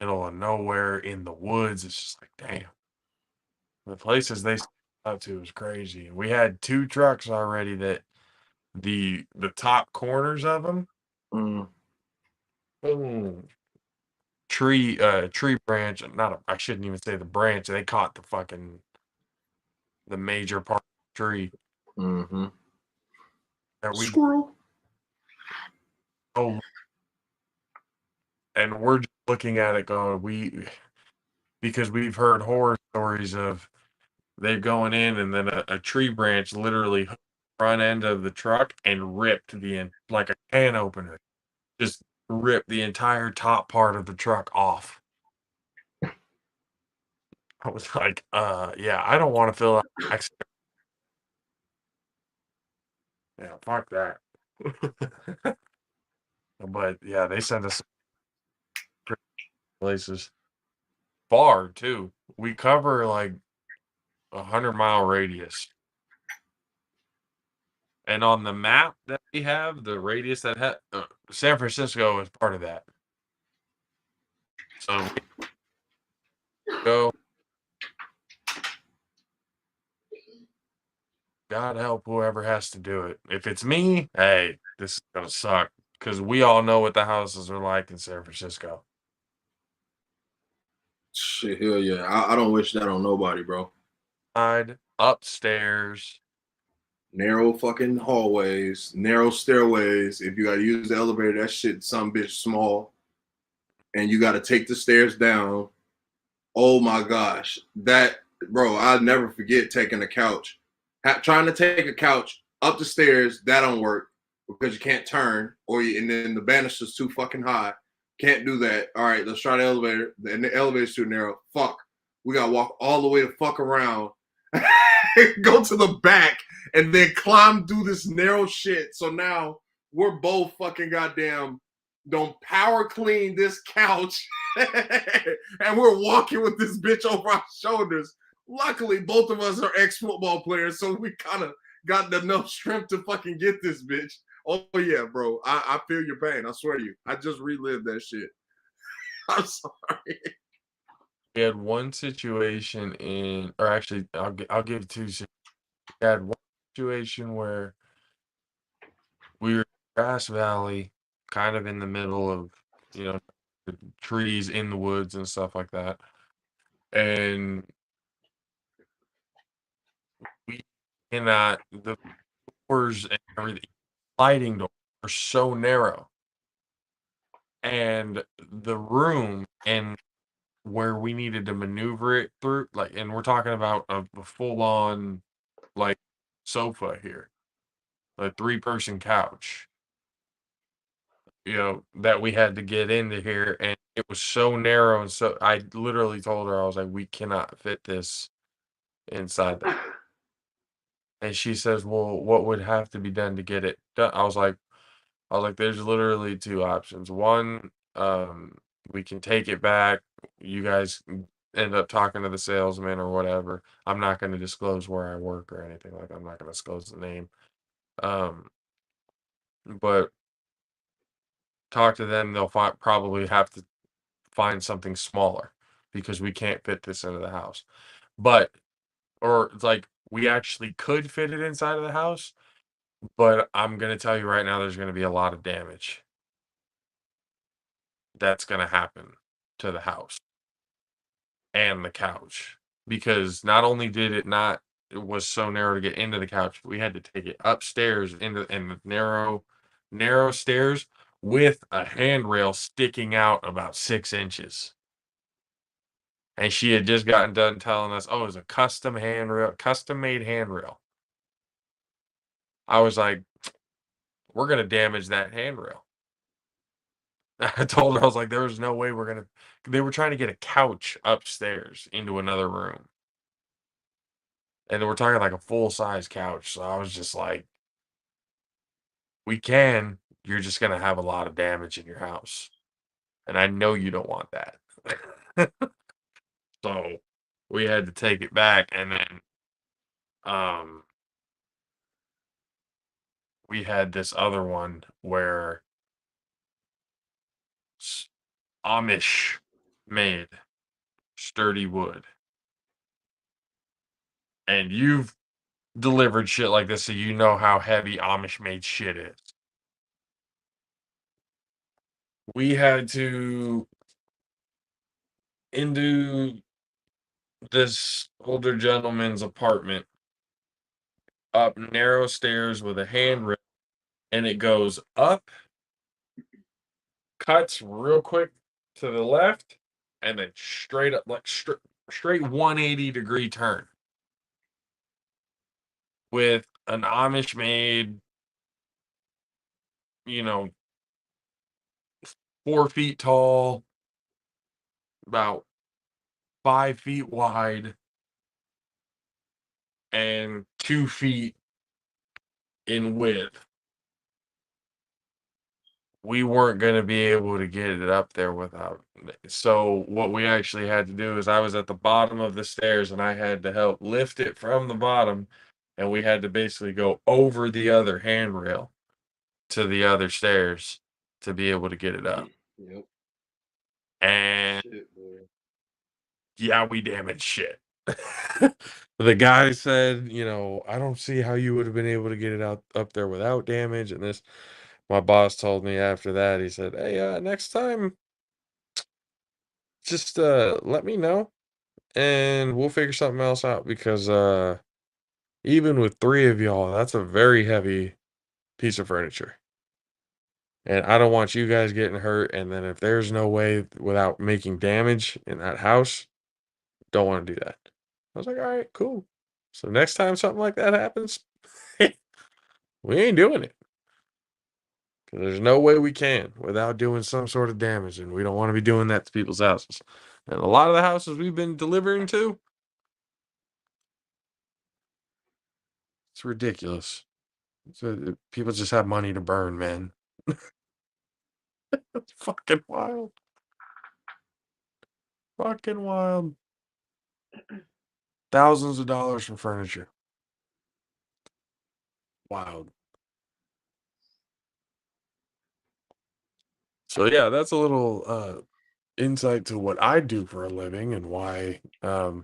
middle of nowhere in the woods. It's just like, damn, the places they sent out to is crazy. We had two trucks already that the top corners of them, Mm. boom, tree branch. Not I shouldn't even say the branch. They caught the major part of the tree Mm-hmm. that we Squirrel. oh, and we're just looking at it going, because we've heard horror stories of they going in and then a tree branch literally hooked the front end of the truck and ripped like a can opener, just ripped the entire top part of the truck off. I was like, yeah, I don't want to fill out an accident. Yeah, fuck that. But yeah, they sent us pretty places far too. We cover like 100-mile radius. And on the map that we have, the radius that San Francisco is part of that. So we go God help whoever has to do it. If it's me, hey, this is gonna suck because we all know what the houses are like in San Francisco. Shit, hell yeah. I don't wish that on nobody, bro. Upstairs. Narrow fucking hallways, narrow stairways. If you gotta use the elevator, that shit some bitch small. And you gotta take the stairs down. Oh my gosh. That bro, I'll never forget taking a couch. Trying to take a couch up the stairs, that don't work because you can't turn, and then the banister's too fucking high. Can't do that. All right, let's try the elevator. And the elevator's too narrow. Fuck. We gotta walk all the way the fuck around, go to the back, and then climb through this narrow shit. So now we're both fucking goddamn don't power clean this couch. And we're walking with this bitch over our shoulders. Luckily, both of us are ex-football players, so we kind of got enough strength to fucking get this bitch. Oh yeah, bro. I feel your pain. I swear to you. I just relived that shit. I'm sorry. We had one situation or actually, I'll give two. We had one situation where we were in Grass Valley, kind of in the middle of, you know, the trees in the woods and stuff like that. And we cannot, the doors and everything, sliding doors are so narrow. And the room and where we needed to maneuver it through, like, and we're talking about a full on, like, sofa here, a 3-person couch, that we had to get into here, and it was so narrow, and so I literally told her, I was like, "We cannot fit this inside the," and she says, "Well, what would have to be done to get it done?" I was like, "There's literally 2 options. One, we can take it back. You guys can end up talking to the salesman or whatever. I'm not gonna disclose where I work or anything, like, I'm not gonna disclose the name. Um, but talk to them, they'll probably have to find something smaller because we can't fit this into the house. But or it's like we actually could fit it inside of the house, but I'm gonna tell you right now, there's gonna be a lot of damage that's gonna happen to the house and the couch because not only did it was so narrow to get into the couch, we had to take it upstairs in the narrow stairs with a handrail sticking out about 6 inches. And she had just gotten done telling us, "Oh, it's a custom handrail, custom-made handrail." I was like, "We're gonna damage that handrail." I told her, I was like, "There's no way we're gonna." They were trying to get a couch upstairs into another room, and we're talking like a full-size couch, so I was just like, "We can, you're just gonna have a lot of damage in your house, and I know you don't want that." So, we had to take it back, and then, um we had this other one where Amish made sturdy wood. And you've delivered shit like this, so you know how heavy Amish made shit is. We had to into this older gentleman's apartment up narrow stairs with a handrail, and it goes up, cuts real quick to the left, and then straight up, like straight 180-degree turn with an Amish made, you know, 4 feet tall, about 5 feet wide, and 2 feet in width. We weren't going to be able to get it up there without. So what we actually had to do is I was at the bottom of the stairs and I had to help lift it from the bottom, and we had to basically go over the other handrail to the other stairs to be able to get it up. Yep. And Shit, boy. yeah, we damaged shit. The guy said, "I don't see how you would have been able to get it out up there without damage," and this my boss told me after that, he said, "Hey, next time, just, let me know, and we'll figure something else out because, even with 3 of y'all, that's a very heavy piece of furniture, and I don't want you guys getting hurt, and then if there's no way without making damage in that house, don't wanna do that." I was like, "Alright, cool." So next time something like that happens, we ain't doing it. 'Cause there's no way we can without doing some sort of damage, and we don't wanna be doing that to people's houses. And a lot of the houses we've been delivering to, it's ridiculous. People just have money to burn, man. It's fucking wild. Fucking wild. Thousands of dollars for furniture. Wild. So yeah, that's a little insight to what I do for a living and why I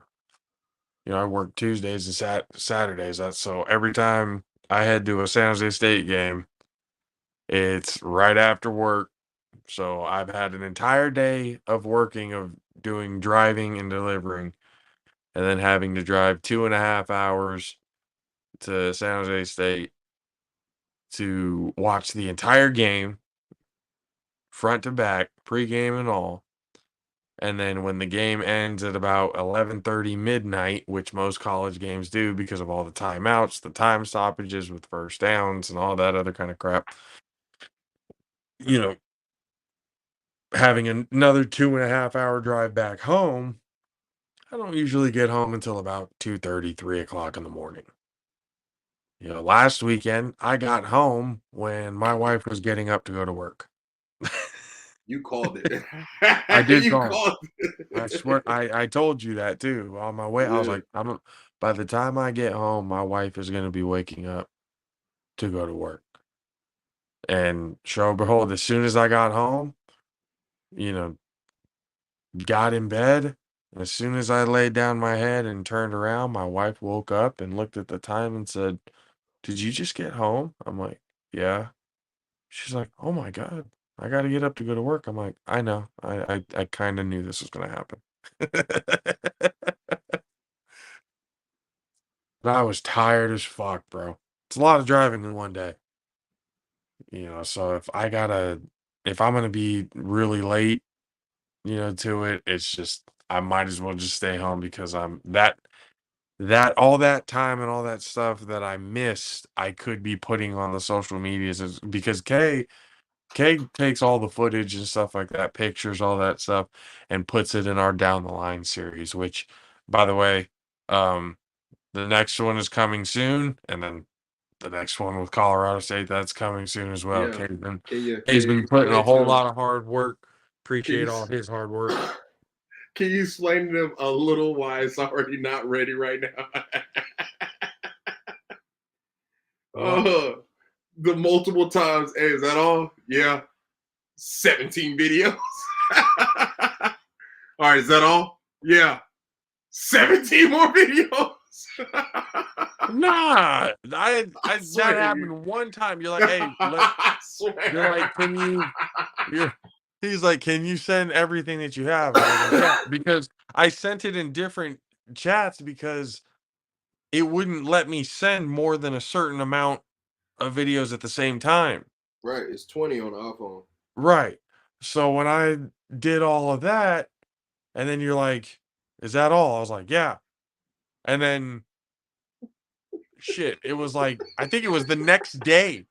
work Tuesdays and Saturdays. That's so every time I head to a San Jose State game, it's right after work. So I've had an entire day of working, of doing driving and delivering, and then having to drive 2.5 hours to San Jose State to watch the entire game, front to back, pregame and all. And then when the game ends at about 11:30 midnight, which most college games do because of all the timeouts, the time stoppages with first downs and all that other kind of crap, you know, having another 2.5 hour drive back home, I don't usually get home until about 2:30, 3 o'clock in the morning. Last weekend, I got home when my wife was getting up to go to work. You called it. I did You call. called I swear, it. I told you that too. On my way, I was Yeah. like, I don't. By the time I get home, my wife is going to be waking up to go to work. And show and behold, as soon as I got home, you know, got in bed, as soon as I laid down my head and turned around, my wife woke up and looked at the time and said, "Did you just get home?" I'm like, "Yeah." She's like, "Oh my God, I got to get up to go to work." I'm like, "I know. I kind of knew this was going to happen." But I was tired as fuck, bro. It's a lot of driving in one day. So if I'm gonna be really late, to it, it's just I might as well just stay home because I'm that all that time and all that stuff that I missed, I could be putting on the social medias because Kay takes all the footage and stuff like that, pictures, all that stuff, and puts it in our down the line series, which by the way, um the next one is coming soon, and then the next one with Colorado State, that's coming soon as well. Yeah. Kay's been Can you Kay's can you been putting explain a it to whole them? lot of hard work. Can you Appreciate all his hard work. can you explain to them a little why it's already not ready right now? What? The multiple times. Hey, is that all? Yeah. 17 videos. All right, is that all? Yeah. 17 more videos. Nah, I that swear you. happened one time. You're like, hey, I you're swear. like, you're, he's like, can you send everything that you have? And I was like, yeah, because I sent it in different chats because it wouldn't let me send more than a certain amount of videos at the same time. Right, it's 20 on the iPhone. Right. So when I did all of that, and then you're like, is that all? I was like, yeah. And then shit, it was like, I think it was the next day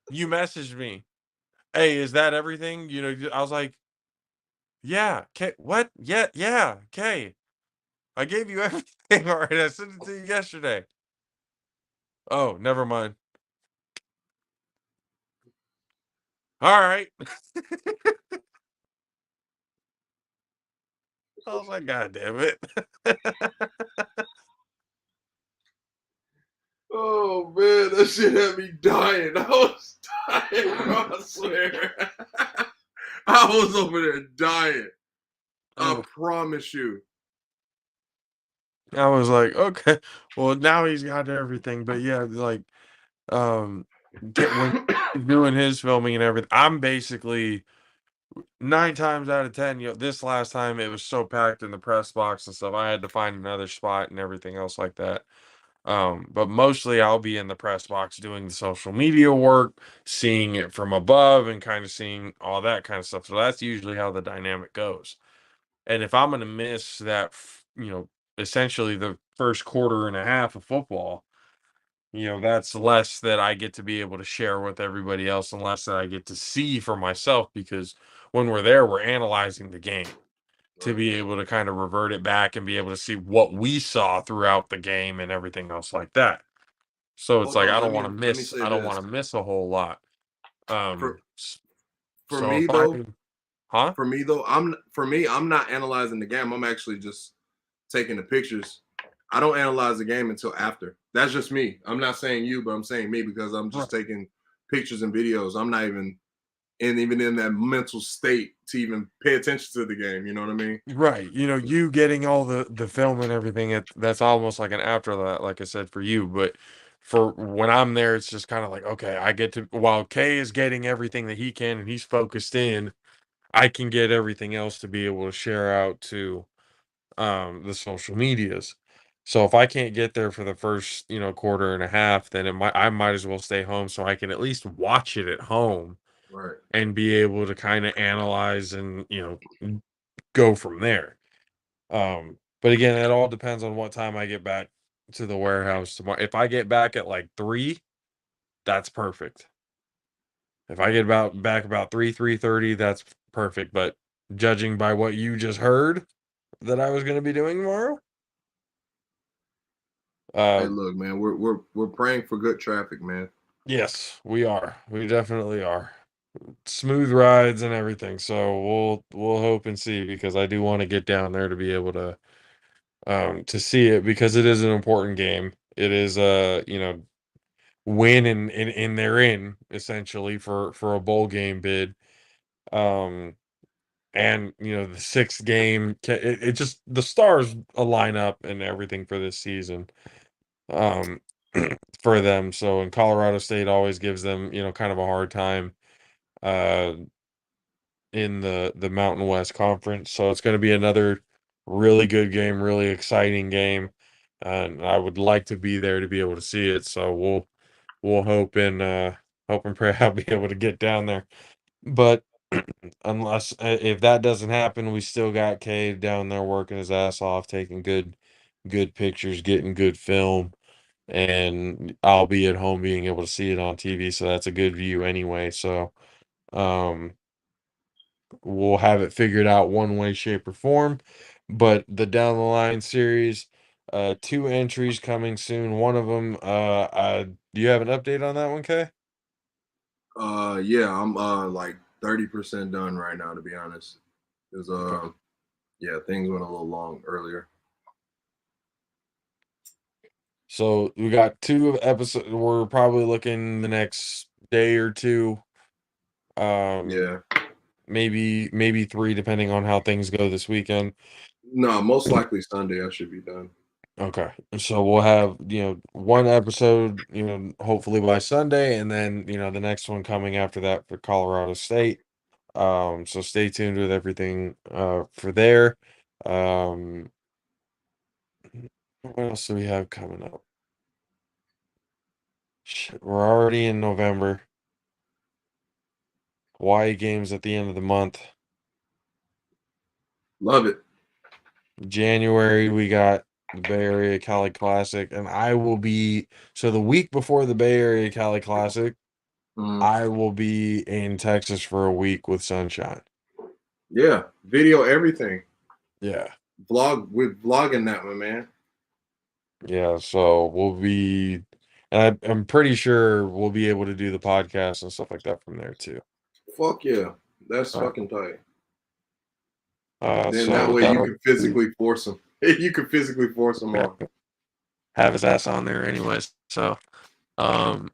you messaged me. Hey, is that everything? I was like, yeah. Okay. What? Yeah. Yeah. Okay. I gave you everything. All right. I sent it to you yesterday. Oh, never mind. All right. I was like, God damn it. Oh man, that shit had me dying. I was dying, bro, I swear. I was over there dying. I Oh, promise you. I was like, okay, well now he's got everything. But yeah, like um, get when he's doing his filming and everything. I'm basically 9 times out of 10. This last time it was so packed in the press box and stuff. I had to find another spot and everything else like that. But mostly I'll be in the press box doing the social media work, seeing it from above and kind of seeing all that kind of stuff. So that's usually how the dynamic goes. And if I'm going to miss that, essentially the first quarter and a half of football, that's less that I get to be able to share with everybody else and less that I get to see for myself because when we're there, we're analyzing the game to Right. be able to kind of revert it back and be able to see what we saw throughout the game and everything else like that. So it's Hold like on. I Let don't me want to let me miss say I don't this. want to miss a whole lot. For for So me if I though, can, huh? I'm not analyzing the game. I'm actually just taking the pictures. I don't analyze the game until after. That's just me. I'm not saying you, but I'm saying me because I'm Right. just taking pictures and videos. I'm not even in that mental state to even pay attention to the game. You know what I mean? Right. You getting all the film and everything, that's almost like an afterthought, like I said, for you. But for when I'm there, it's just kind of like, okay, I get to while Kay is getting everything that he can and he's focused in, I can get everything else to be able to share out to the social medias. So if I can't get there for the first, quarter and a half, then I might as well stay home so I can at least watch it at home Right. and be able to kind of analyze and, go from there. But again, it all depends on what time I get back to the warehouse tomorrow. If I get back at like 3, that's perfect. If I get back about 3:30, that's perfect. But judging by what you just heard that I was going to be doing tomorrow, Hey, uh, look, man, we're praying for good traffic, man. yes, we are. We definitely are. Smooth rides and everything. So we'll hope and see because I do want to get down there to be able to see it because it is an important game. It is win and they're in essentially for a bowl game bid. Um and the sixth game it just the stars align up and everything for this season. Um for them. So and Colorado State always gives them, kind of a hard time uh in the Mountain West Conference. So it's going to be another really good game, really exciting game. And I would like to be there to be able to see it. So we'll hope and pray I'll be able to get down there. But unless if that doesn't happen, we still got Cade down there working his ass off, taking good pictures, getting good film, and I'll be at home being able to see it on TV, so that's a good view anyway. So um we'll have it figured out one way, shape, or form. But the down the line series, two entries coming soon. One of them, do you have an update on that one, Kay? Yeah, I'm like 30% done right now, to be honest. Because Okay. yeah, things went a little long earlier. So we got two episodes. We're probably looking the next day or two. Um, Yeah. maybe three, depending on how things go this weekend. No, most likely Sunday I should be done. Okay. So we'll have, one episode, hopefully by Sunday, and then, the next one coming after that for Colorado State. So stay tuned with everything for there. Um, what else do we have coming up? Shit, we're already in November. Hawaii games at the end of the month. Love it. January, we got the Bay Area Cali Classic, and I will be so the week before the Bay Area Cali Classic, Mhm. I will be in Texas for a week with Sunshine. Yeah, video everything. Yeah. With vlogging that one, man. Yeah, so we'll be and I'm pretty sure we'll be able to do the podcast and stuff like that from there too. Fuck yeah, that's Uh, fucking tight. Then that so way you that'll can physically force him. You can physically force him on. have his ass on there anyways. So um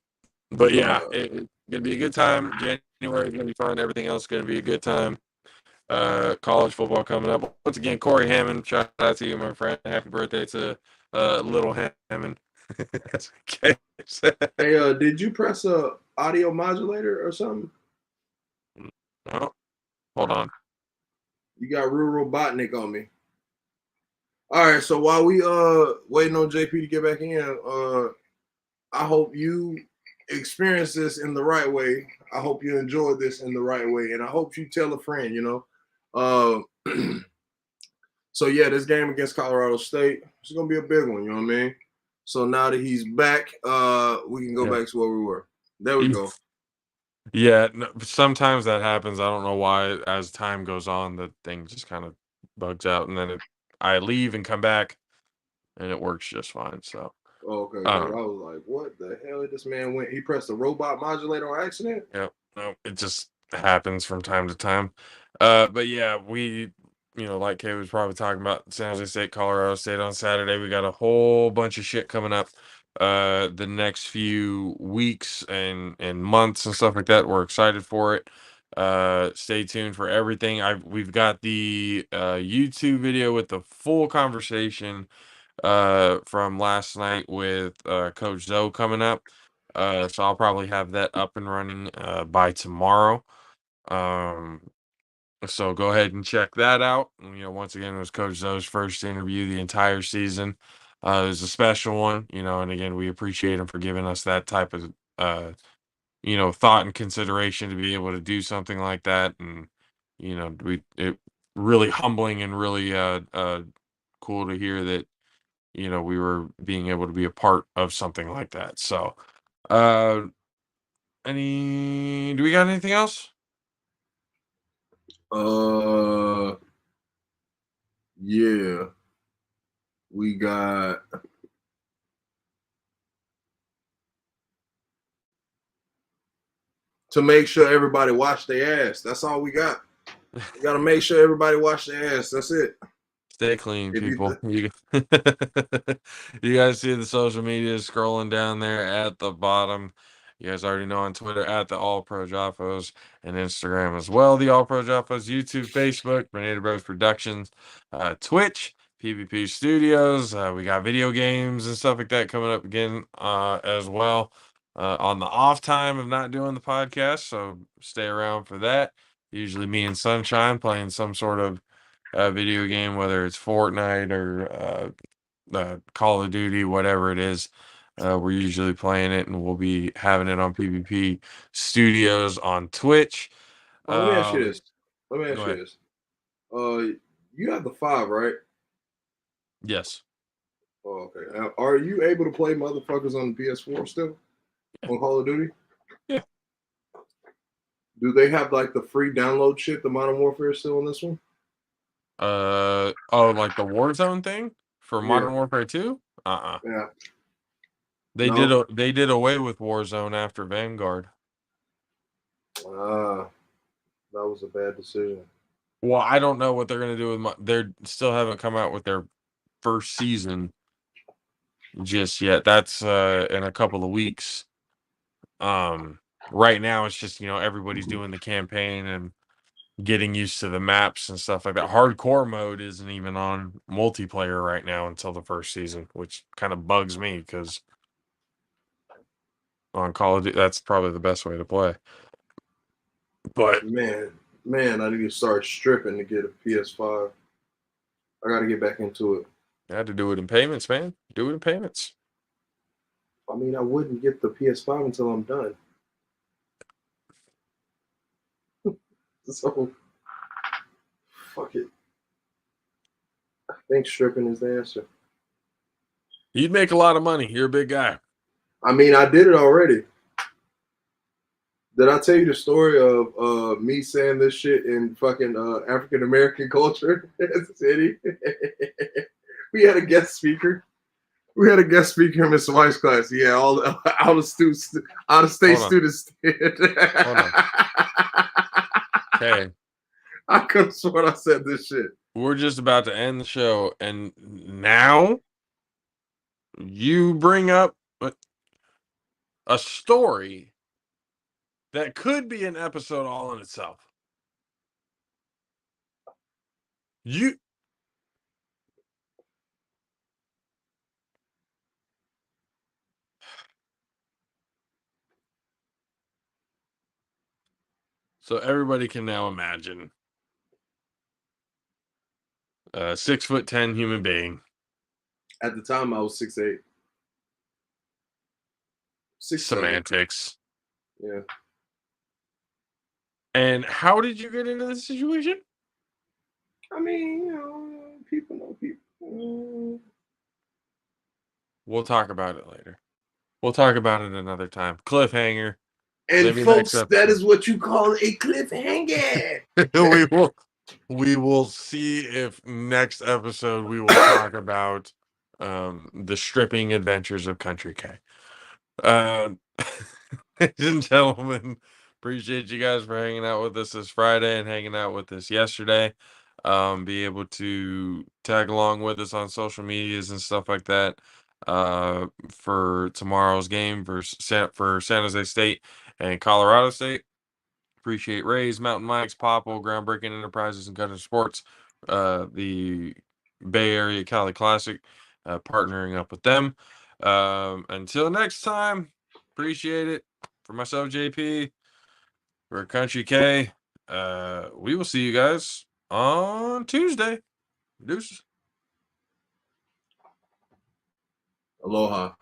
but yeah, Uh, it's gonna be a good time. January is gonna be fun. Everything else is gonna be a good time. college football coming up. Once again, Corey Hammond, shout out to you, my friend. Happy birthday to little Hammond. Okay. Hey, did you press a audio modulator or something? No, hold on. You got real Robotnik on me. All right, so while we waiting on JP to get back in, I hope you experience this in the right way. I hope you enjoyed this in the right way, and I hope you tell a friend. So yeah, this game against Colorado State, it's gonna be a big one. You know what I mean? So now that he's back, we can go Yeah. back to where we were. There we go. Yeah, no, sometimes that happens. I don't know why. As time goes on, the thing just kind of bugs out, and then I leave and come back, and it works just fine. So, Okay, because I um, was like, what the hell did this man went? He pressed the robot modulator on accident? yeah, no, it just happens from time to time. But yeah, like Kay was probably talking about San Jose State, Colorado State on Saturday. We got a whole bunch of shit coming up the next few weeks and months and stuff like that. We're excited for it. Stay tuned for everything. We've got the YouTube video with the full conversation from last night with Coach Zoe coming up. So I'll probably have that up and running by tomorrow. Um, so go ahead and check that out. Once again, it was Coach Zoe's first interview the entire season. It was a special one, and again, we appreciate him for giving us that type of thought and consideration to be able to do something like that. And it really humbling and really cool to hear that we were being able to be a part of something like that. So, uh, do we got anything else? Uh, yeah, we got to make sure everybody wash their ass. That's all we got. We got to make sure everybody wash their ass. That's it. Stay clean, If you people. You guys see the social media scrolling down there at the bottom. You guys already know on Twitter at the All Pro Jaffos and Instagram as well. The All Pro Jaffos, YouTube, Facebook, Grenada Bros Productions, Twitch, PvP Studios. We got video games and stuff like that coming up again as well. On the off time of not doing the podcast, so stay around for that. Usually me and Sunshine playing some sort of video game, whether it's Fortnite or Call of Duty, whatever it is. We're usually playing it, and we'll be having it on PvP Studios on Twitch. let me ask you Um, this. Let me Go ask you ahead. this. You have the 5, right? Yes. Oh, okay. Are you able to play motherfuckers on the PS4 still on Call of Duty? Yeah. Do they have like the free download shit? The Modern Warfare is still on this one? Oh, like the Warzone thing for Yeah. Modern Warfare 2? Uh-uh. Yeah. They No. did away with Warzone after Vanguard. Ah, that was a bad decision. Well, I don't know what they're gonna do with they still haven't come out with their first season just yet. That's in a couple of weeks. Right now it's just, everybody's doing the campaign and getting used to the maps and stuff like that. Hardcore mode isn't even on multiplayer right now until the first season, which kind of bugs me because on Call of Duty, that's probably the best way to play. But Man, I need to start stripping to get a PS5. I got to get back into it. I had to do it in payments, man. Do it in payments. I mean, I wouldn't get the PS5 until I'm done. So, fuck it. I think stripping is the answer. You'd make a lot of money. You're a big guy. I mean, I did it already. Did I tell you the story of me saying this shit in fucking African American culture in the city? We had a guest speaker. We had a guest speaker in Mr. White's class. Yeah, all out of students, out of state Hold on. students. Hold on. Okay. I could have sworn I said this shit. We're just about to end the show, and now you bring up a story that could be an episode all in itself. You so everybody can now imagine a 6'10" human being. At the time, I was 6'8", 6'7". Semantics. Yeah. And how did you get into this situation? I mean, people know people. We'll talk about it later. We'll talk about it another time. Cliffhanger. And Maybe next folks, that episode. is what you call a cliffhanger. we will see if next episode we will talk about the stripping adventures of Country K. Uh, ladies and gentlemen, appreciate you guys for hanging out with us this Friday and hanging out with us yesterday. Be able to tag along with us on social medias and stuff like that for tomorrow's game for San Jose State and Colorado State. Appreciate Rays, Mountain Mike's, Popple, Groundbreaking Enterprises, and Country Sports, the Bay Area Cali Classic, partnering up with them. Until next time, appreciate it. For myself, JP, for Country K, we will see you guys on Tuesday. Deuces. Aloha.